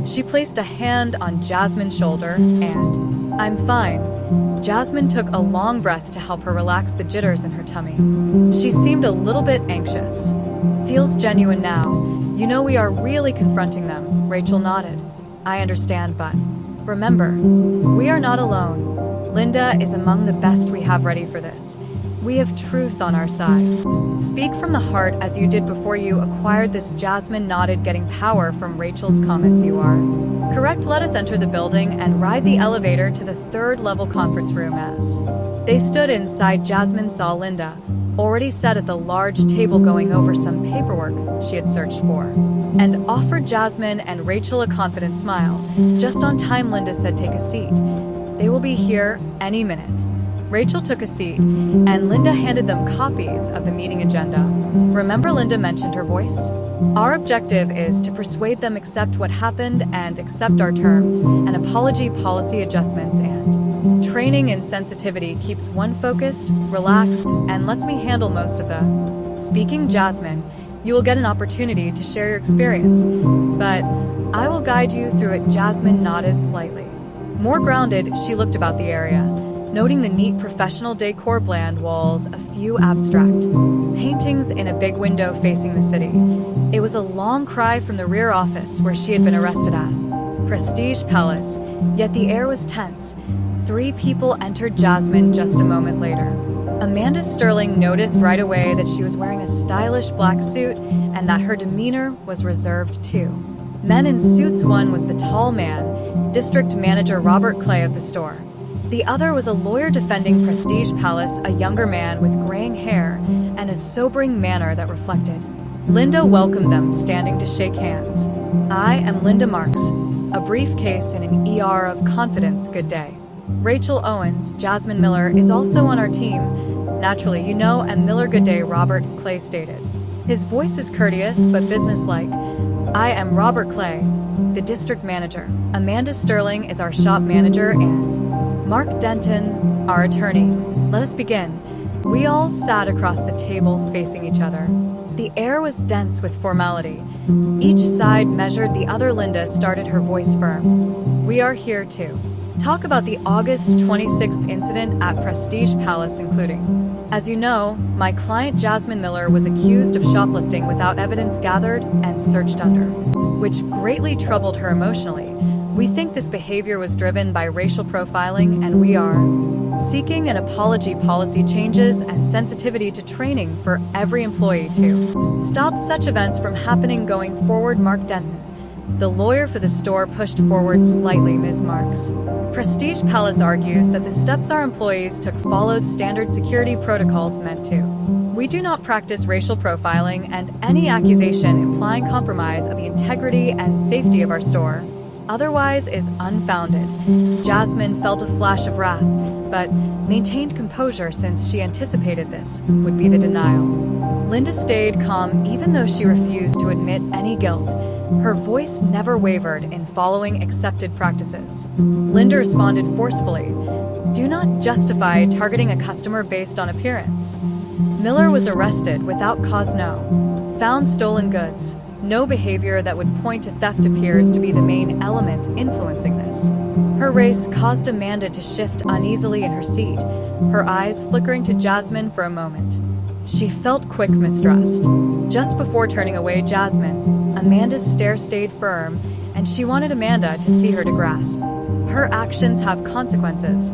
S1: She placed a hand on Jasmine's shoulder and, I'm fine. Jasmine took a long breath to help her relax the jitters in her tummy. She seemed a little bit anxious. Feels genuine now. You know we are really confronting them, Rachel nodded. I understand, but remember, we are not alone. Linda is among the best we have ready for this. We have truth on our side. Speak from the heart as you did before you acquired this. Jasmine nodded, getting power from Rachel's comments. You are correct. Let us enter the building and ride the elevator to the third-level conference room. As they stood inside, Jasmine saw Linda, already sat at the large table going over some paperwork she had searched for, and offered Jasmine and Rachel a confident smile. Just on time, Linda said, take a seat. They will be here any minute. Rachel took a seat, and Linda handed them copies of the meeting agenda. Remember, Linda mentioned her voice? Our objective is to persuade them accept what happened and accept our terms and apology policy adjustments, and training in sensitivity keeps one focused, relaxed, and lets me handle most of the speaking. Jasmine, you will get an opportunity to share your experience, but I will guide you through it. Jasmine nodded slightly. More grounded, she looked about the area, noting the neat professional decor, bland walls, a few abstract paintings in a big window facing the city. It was a long cry from the rear office where she had been arrested at Prestige Palace, yet the air was tense. 3 people entered Jasmine just a moment later. Amanda Sterling noticed right away that she was wearing a stylish black suit and that her demeanor was reserved too. Men in suits. One was the tall man, district manager Robert Clay of the store. The other was a lawyer defending Prestige Palace, a younger man with graying hair and a sobering manner that reflected. Linda welcomed them, standing to shake hands. I am Linda Marks, a briefcase in an ER of confidence. Good day. Rachel Owens, Jasmine Miller, is also on our team. Naturally, you know, and Miller. Good day, Robert Clay stated. His voice is courteous but businesslike. I am Robert Clay, the district manager. Amanda Sterling is our shop manager, and Mark Denton, our attorney. Let us begin. We all sat across the table facing each other. The air was dense with formality. Each side measured the other. Linda started, her voice firm. We are here to talk about the August 26th incident at Prestige Palace, including, as you know, my client Jasmine Miller was accused of shoplifting without evidence gathered and searched under, which greatly troubled her emotionally. We think this behavior was driven by racial profiling, and we are seeking an apology policy changes and sensitivity to training for every employee to stop such events from happening going forward. Mark Denton, the lawyer for the store, pushed forward slightly. Ms. Marks, Prestige Palace argues that the steps our employees took followed standard security protocols meant to. We do not practice racial profiling, and any accusation implying compromise of the integrity and safety of our store otherwise is unfounded. Jasmine felt a flash of wrath, but maintained composure since she anticipated this would be the denial. Linda stayed calm even though she refused to admit any guilt. Her voice never wavered in following accepted practices. Linda responded forcefully. Do not justify targeting a customer based on appearance. Miller was arrested without cause. No. Found stolen goods. No behavior that would point to theft appears to be the main element influencing this. Her race caused Amanda to shift uneasily in her seat, her eyes flickering to Jasmine for a moment. She felt quick mistrust. Just before turning away Jasmine, Amanda's stare stayed firm, and she wanted Amanda to see her to grasp. Her actions have consequences.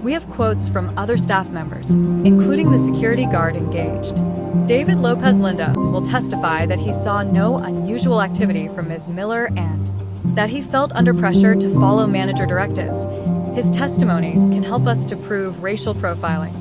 S1: We have quotes from other staff members, including the security guard engaged. David Lopez. Linda will testify that he saw no unusual activity from Ms. Miller and that he felt under pressure to follow manager directives. His testimony can help us to prove racial profiling.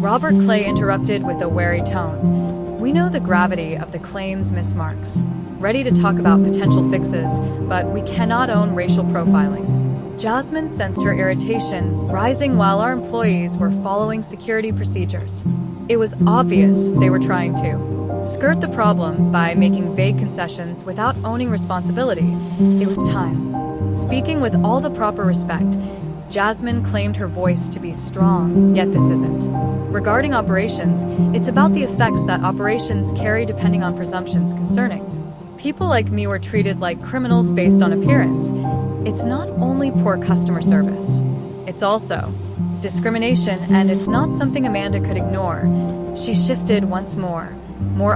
S1: Robert Clay interrupted with a wary tone. We know the gravity of the claims, Ms. Marks. Ready to talk about potential fixes, but we cannot own racial profiling. Jasmine sensed her irritation rising while our employees were following security procedures. It was obvious they were trying to skirt the problem by making vague concessions without owning responsibility. It was time. Speaking with all the proper respect, Jasmine claimed her voice to be strong, yet this isn't. Regarding operations, it's about the effects that operations carry depending on presumptions concerning. People like me were treated like criminals based on appearance. It's not only poor customer service, it's also discrimination, and it's not something Amanda could ignore. She shifted once more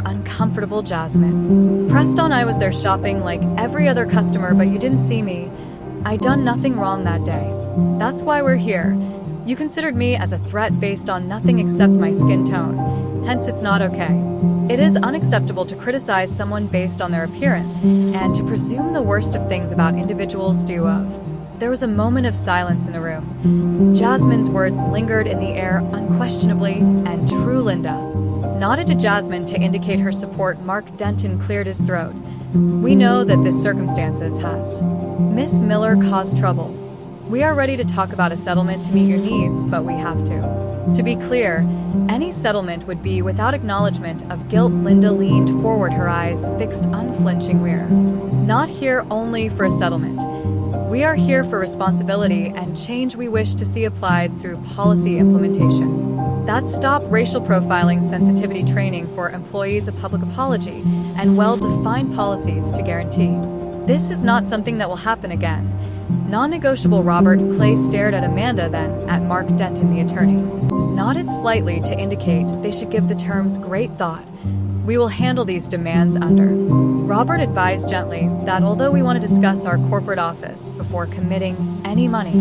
S1: uncomfortable Jasmine. Pressed on, I was there shopping like every other customer, but you didn't see me. I done nothing wrong that day. That's why we're here. You considered me as a threat based on nothing except my skin tone. Hence, it's not okay. It is unacceptable to criticize someone based on their appearance and to presume the worst of things about individuals due of. There was a moment of silence in the room. Jasmine's words lingered in the air unquestionably, and true Linda nodded to Jasmine to indicate her support. Mark Denton cleared his throat. We know that this circumstances has Miss Miller caused trouble. We are ready to talk about a settlement to meet your needs, but we have to. To be clear, any settlement would be without acknowledgement of guilt. Linda leaned forward, her eyes fixed unflinching. We're not here only for a settlement. We are here for responsibility and change we wish to see applied through policy implementation. That's stop racial profiling, sensitivity training for employees, a public apology, and well-defined policies to guarantee this is not something that will happen again. Non-negotiable. Robert Clay stared at Amanda, then at Mark Denton, the attorney. Nodded slightly to indicate they should give the terms great thought. We will handle these demands under. Robert advised gently that although we want to discuss our corporate office before committing any money,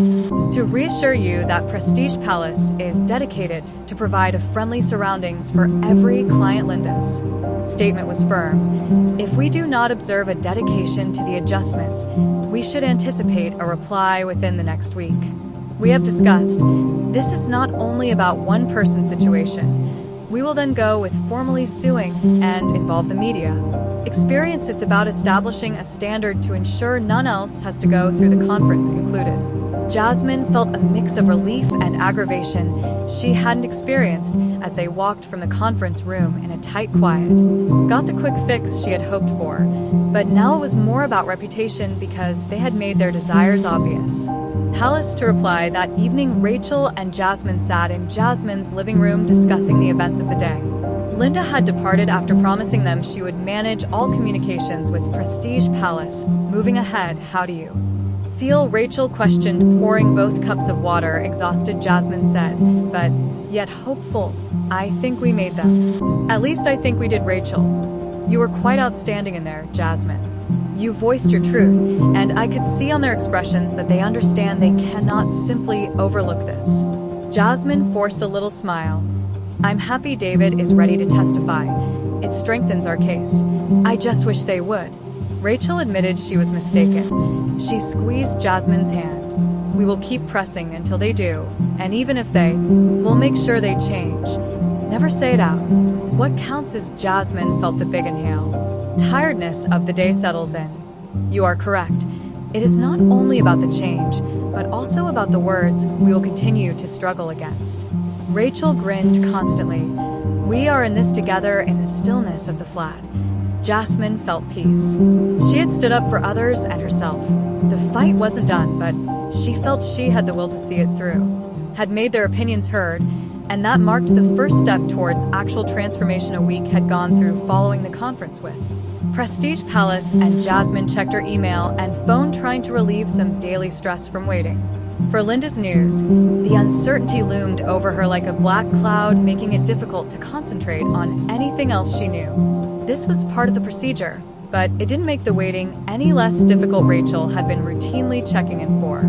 S1: to reassure you that Prestige Palace is dedicated to provide a friendly surroundings for every client. Linda's statement was firm. If we do not observe a dedication to the adjustments, we should anticipate a reply within the next week. We have discussed, this is not only about one person situation. We will then go with formally suing and involve the media. Experience. It's about establishing a standard to ensure none else has to go through the conference. Concluded. Jasmine felt a mix of relief and aggravation she hadn't experienced as they walked from the conference room in a tight quiet. Got the quick fix she had hoped for, but now it was more about reputation because they had made their desires obvious. Palace. To reply, that evening Rachel and Jasmine sat in Jasmine's living room discussing the events of the day. Linda had departed after promising them she would manage all communications with Prestige Palace. Moving ahead, how do you feel? Rachel questioned, pouring both cups of water. Exhausted, Jasmine said, but yet hopeful. I think we made them. At least I think we did, Rachel. You were quite outstanding in there, Jasmine. You voiced your truth, and I could see on their expressions that they understand they cannot simply overlook this. Jasmine forced a little smile. I'm happy David is ready to testify. It strengthens our case. I just wish they would. Rachel admitted she was mistaken. She squeezed Jasmine's hand. We will keep pressing until they do, and even if they, we'll make sure they change. Never say it out. What counts is Jasmine felt the big inhale. Tiredness of the day settles in. You are correct. It is not only about the change, but also about the words we will continue to struggle against. Rachel grinned constantly. We are in this together in the stillness of the flat. Jasmine felt peace. She had stood up for others and herself. The fight wasn't done, but she felt she had the will to see it through, had made their opinions heard, and that marked the first step towards actual transformation a week had gone through following the conference with Prestige Palace, and Jasmine checked her email and phone, trying to relieve some daily stress from waiting for Linda's news. The uncertainty loomed over her like a black cloud, making it difficult to concentrate on anything else she knew. This was part of the procedure, but it didn't make the waiting any less difficult. Rachel had been routinely checking in for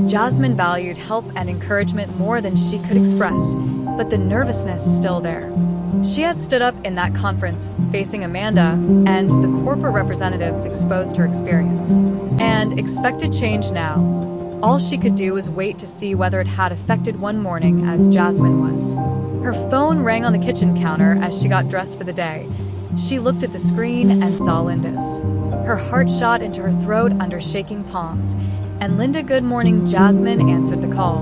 S1: Jasmine, valued help and encouragement more than she could express, but the nervousness still there. She had stood up in that conference facing Amanda, and the corporate representatives exposed her experience and expected change now. All she could do was wait to see whether it had affected. One morning, as Jasmine was, her phone rang on the kitchen counter as she got dressed for the day. She looked at the screen and saw Linda's. Her heart shot into her throat under shaking palms. And Linda, good morning. Jasmine answered the call.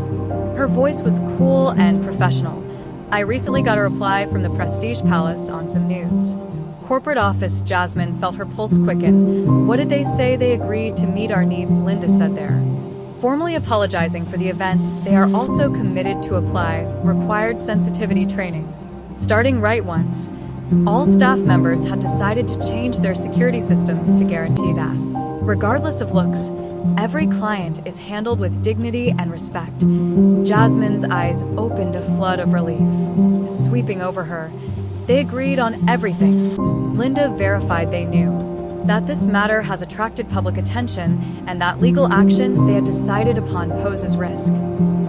S1: Her voice was cool and professional. I recently got a reply from the Prestige Palace on some news. Corporate office. Jasmine felt her pulse quicken. What did they say? They agreed to meet our needs, Linda said there. Formally apologizing for the event, they are also committed to apply required sensitivity training. Starting right once, all staff members have decided to change their security systems to guarantee that, regardless of looks, every client is handled with dignity and respect. Jasmine's eyes opened a flood of relief, sweeping over her. They agreed on everything. Linda verified they knew that this matter has attracted public attention and that legal action they had decided upon poses risk.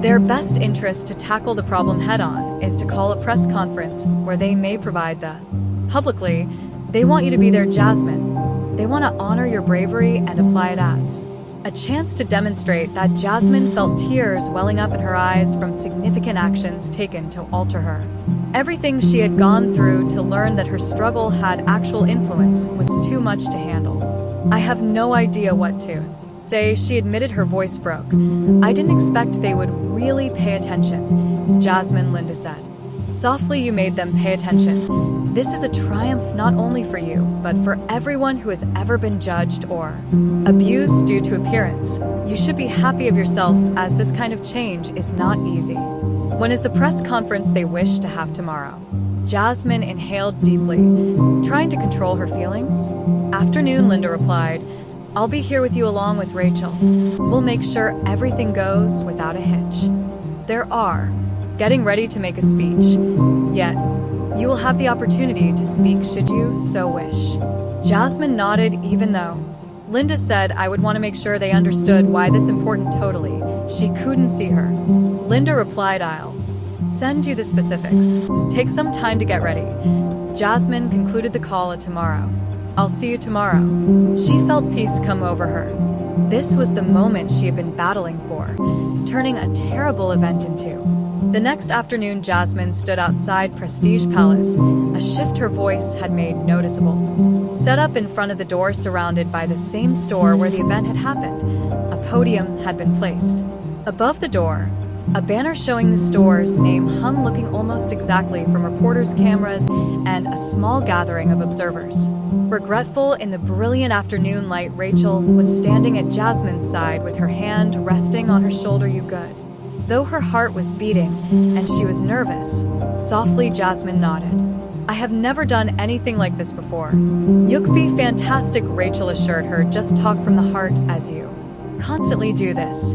S1: Their best interest to tackle the problem head-on is to call a press conference where they may provide the publicly. They want you to be there, Jasmine. They want to honor your bravery and apply it as a chance to demonstrate that Jasmine felt tears welling up in her eyes from significant actions taken to alter her. Everything she had gone through to learn that her struggle had actual influence was too much to handle. I have no idea what to say, she admitted. Her voice broke. I didn't expect they would really pay attention, Jasmine, Linda said. Softly, you made them pay attention. This is a triumph not only for you, but for everyone who has ever been judged or abused due to appearance. You should be happy of yourself, as this kind of change is not easy. When is the press conference they wish to have tomorrow? Jasmine inhaled deeply, trying to control her feelings. Afternoon, Linda replied. I'll be here with you along with Rachel. We'll make sure everything goes without a hitch. There are getting ready to make a speech. Yet, you will have the opportunity to speak should you so wish. Jasmine nodded, even though Linda said I would want to make sure they understood why this important. Totally. She couldn't see her. Linda replied, I'll send you the specifics. Take some time to get ready. Jasmine concluded the call at tomorrow. I'll see you tomorrow. She felt peace come over her. This was the moment she had been battling for, turning a terrible event into. The next afternoon, Jasmine stood outside Prestige Palace, a shift her voice had made noticeable. Set up in front of the door, surrounded by the same store where the event had happened, a podium had been placed. Above the door, a banner showing the store's name hung, looking almost exactly from reporters' cameras and a small gathering of observers. Regretful in the brilliant afternoon light, Rachel was standing at Jasmine's side with her hand resting on her shoulder. You good? Though her heart was beating and she was nervous, softly Jasmine nodded. I have never done anything like this before. You'll be fantastic, Rachel assured her. Just talk from the heart as you constantly do this.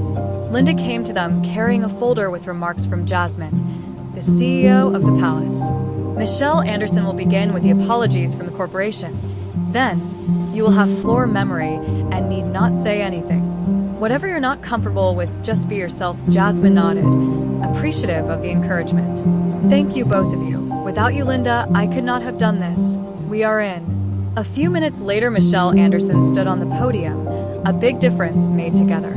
S1: Linda came to them carrying a folder with remarks from Jasmine, the CEO of the palace. Michelle Anderson will begin with the apologies from the corporation. Then, you will have floor memory and need not say anything. Whatever you're not comfortable with, just be yourself. Jasmine nodded, appreciative of the encouragement. Thank you, both of you. Without you, Linda, I could not have done this. We are in. A few minutes later, Michelle Anderson stood on the podium, a big difference made together.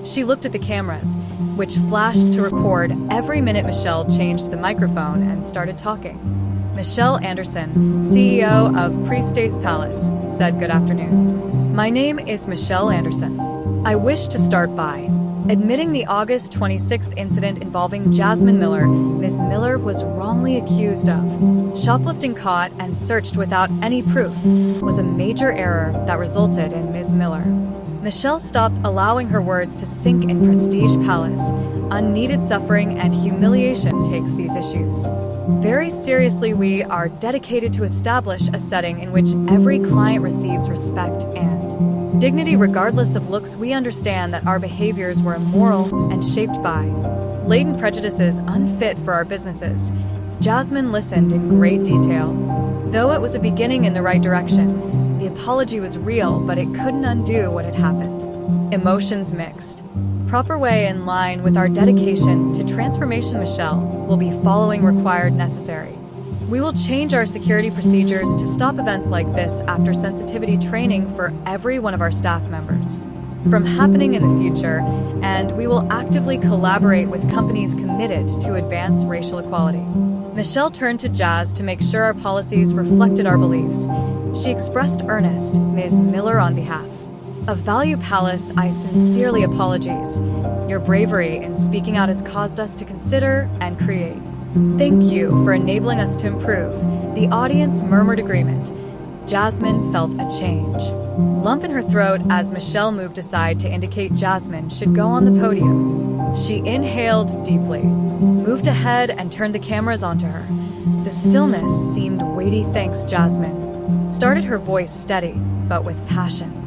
S1: She looked at the cameras, which flashed to record every minute. Michelle changed the microphone and started talking. Michelle Anderson, CEO of Prestige Palace, said, Good afternoon. My name is Michelle Anderson. I wish to start by admitting the August 26th incident involving Jasmine Miller. Ms. Miller was wrongly accused of shoplifting, caught and searched without any proof, was a major error that resulted in Ms. Miller. Michelle stopped, allowing her words to sink in. Prestige Palace, unneeded suffering and humiliation takes these issues very seriously. We are dedicated to establish a setting in which every client receives respect and dignity regardless of looks. We understand that our behaviors were immoral and shaped by latent prejudices unfit for our businesses. Jasmine listened in great detail. Though it was a beginning in the right direction, the apology was real, but it couldn't undo what had happened. Emotions mixed. Proper way in line with our dedication to transformation. Michelle will be following required necessary. We will change our security procedures to stop events like this after sensitivity training for every one of our staff members from happening in the future, and we will actively collaborate with companies committed to advance racial equality. Michelle turned to Jazz to make sure our policies reflected our beliefs. She expressed earnest, Ms. Miller, on behalf of Value Palace, I sincerely apologize. Your bravery in speaking out has caused us to consider and create. Thank you for enabling us to improve. The audience murmured agreement. Jasmine felt a change lump in her throat as Michelle moved aside to indicate Jasmine should go on the podium. She inhaled deeply, moved ahead and turned the cameras onto her. The stillness seemed weighty. Thanks, Jasmine. Started, her voice steady, but with passion.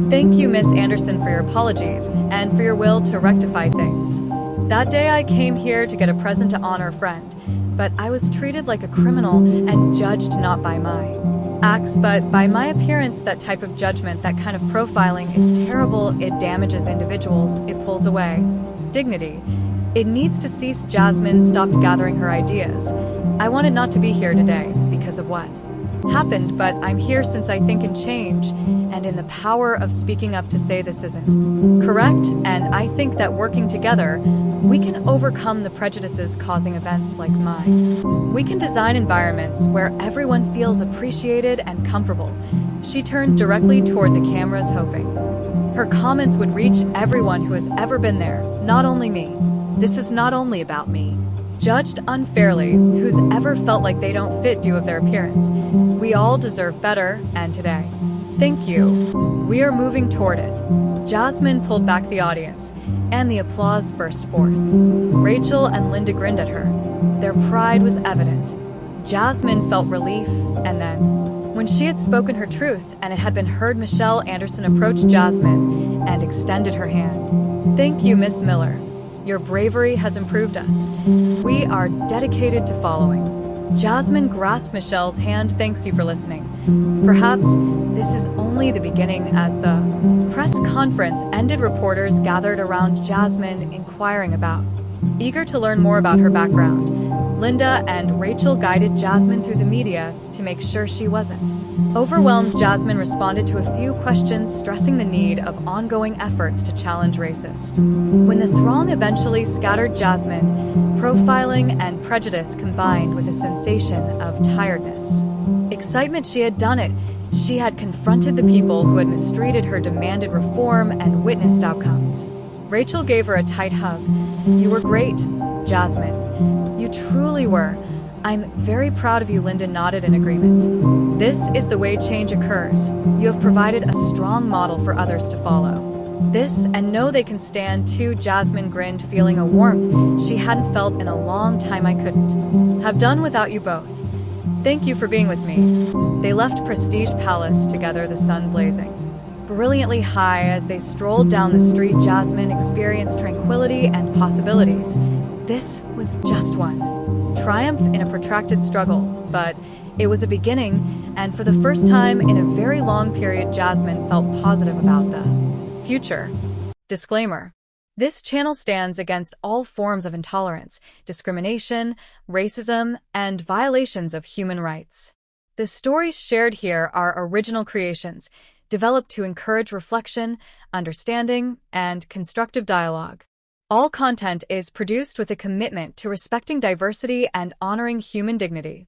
S1: Thank you, Miss Anderson, for your apologies and for your will to rectify things. That day I came here to get a present to honor a friend, but I was treated like a criminal and judged not by my acts, but by my appearance. That type of judgment, that kind of profiling is terrible. It damages individuals. It pulls away dignity. It needs to cease. Jasmine stopped gathering her ideas. I wanted not to be here today because of what happened, but I'm here since I think in change and in the power of speaking up to say this isn't correct, and I think that working together, we can overcome the prejudices causing events like mine. We can design environments where everyone feels appreciated and comfortable. She turned directly toward the cameras, hoping her comments would reach everyone who has ever been there, not only me. This is not only about me. Judged unfairly, who's ever felt like they don't fit due of their appearance. We all deserve better, and today. Thank you. We are moving toward it. Jasmine pulled back the audience, and the applause burst forth. Rachel and Linda grinned at her. Their pride was evident. Jasmine felt relief, and then, when she had spoken her truth and it had been heard, Michelle Anderson approached Jasmine and extended her hand. Thank you, Miss Miller. Your bravery has improved us. We are dedicated to following. Jasmine grasped Michelle's hand. Thanks you for listening. Perhaps this is only the beginning. As the press conference ended, reporters gathered around Jasmine, inquiring about, eager to learn more about her background. Linda and Rachel guided Jasmine through the media to make sure she wasn't overwhelmed. Jasmine responded to a few questions, stressing the need of ongoing efforts to challenge racist. When the throng eventually scattered, Jasmine, profiling and prejudice combined with a sensation of tiredness. Excitement. She had done it. She had confronted the people who had mistreated her, demanded reform, and witnessed outcomes. Rachel gave her a tight hug. You were great, Jasmine. You truly were. I'm very proud of you. Linda nodded in agreement. This is the way change occurs. You have provided a strong model for others to follow. This and know they can stand too. Jasmine grinned, feeling a warmth she hadn't felt in a long time. I couldn't have done without you both. Thank you for being with me. They left Prestige Palace together, the sun blazing brilliantly high. As they strolled down the street, Jasmine experienced tranquility and possibilities. This was just one triumph in a protracted struggle, but it was a beginning, and for the first time in a very long period, Jasmine felt positive about the future. Disclaimer: this channel stands against all forms of intolerance, discrimination, racism, and violations of human rights. The stories shared here are original creations, developed to encourage reflection, understanding, and constructive dialogue. All content is produced with a commitment to respecting diversity and honoring human dignity.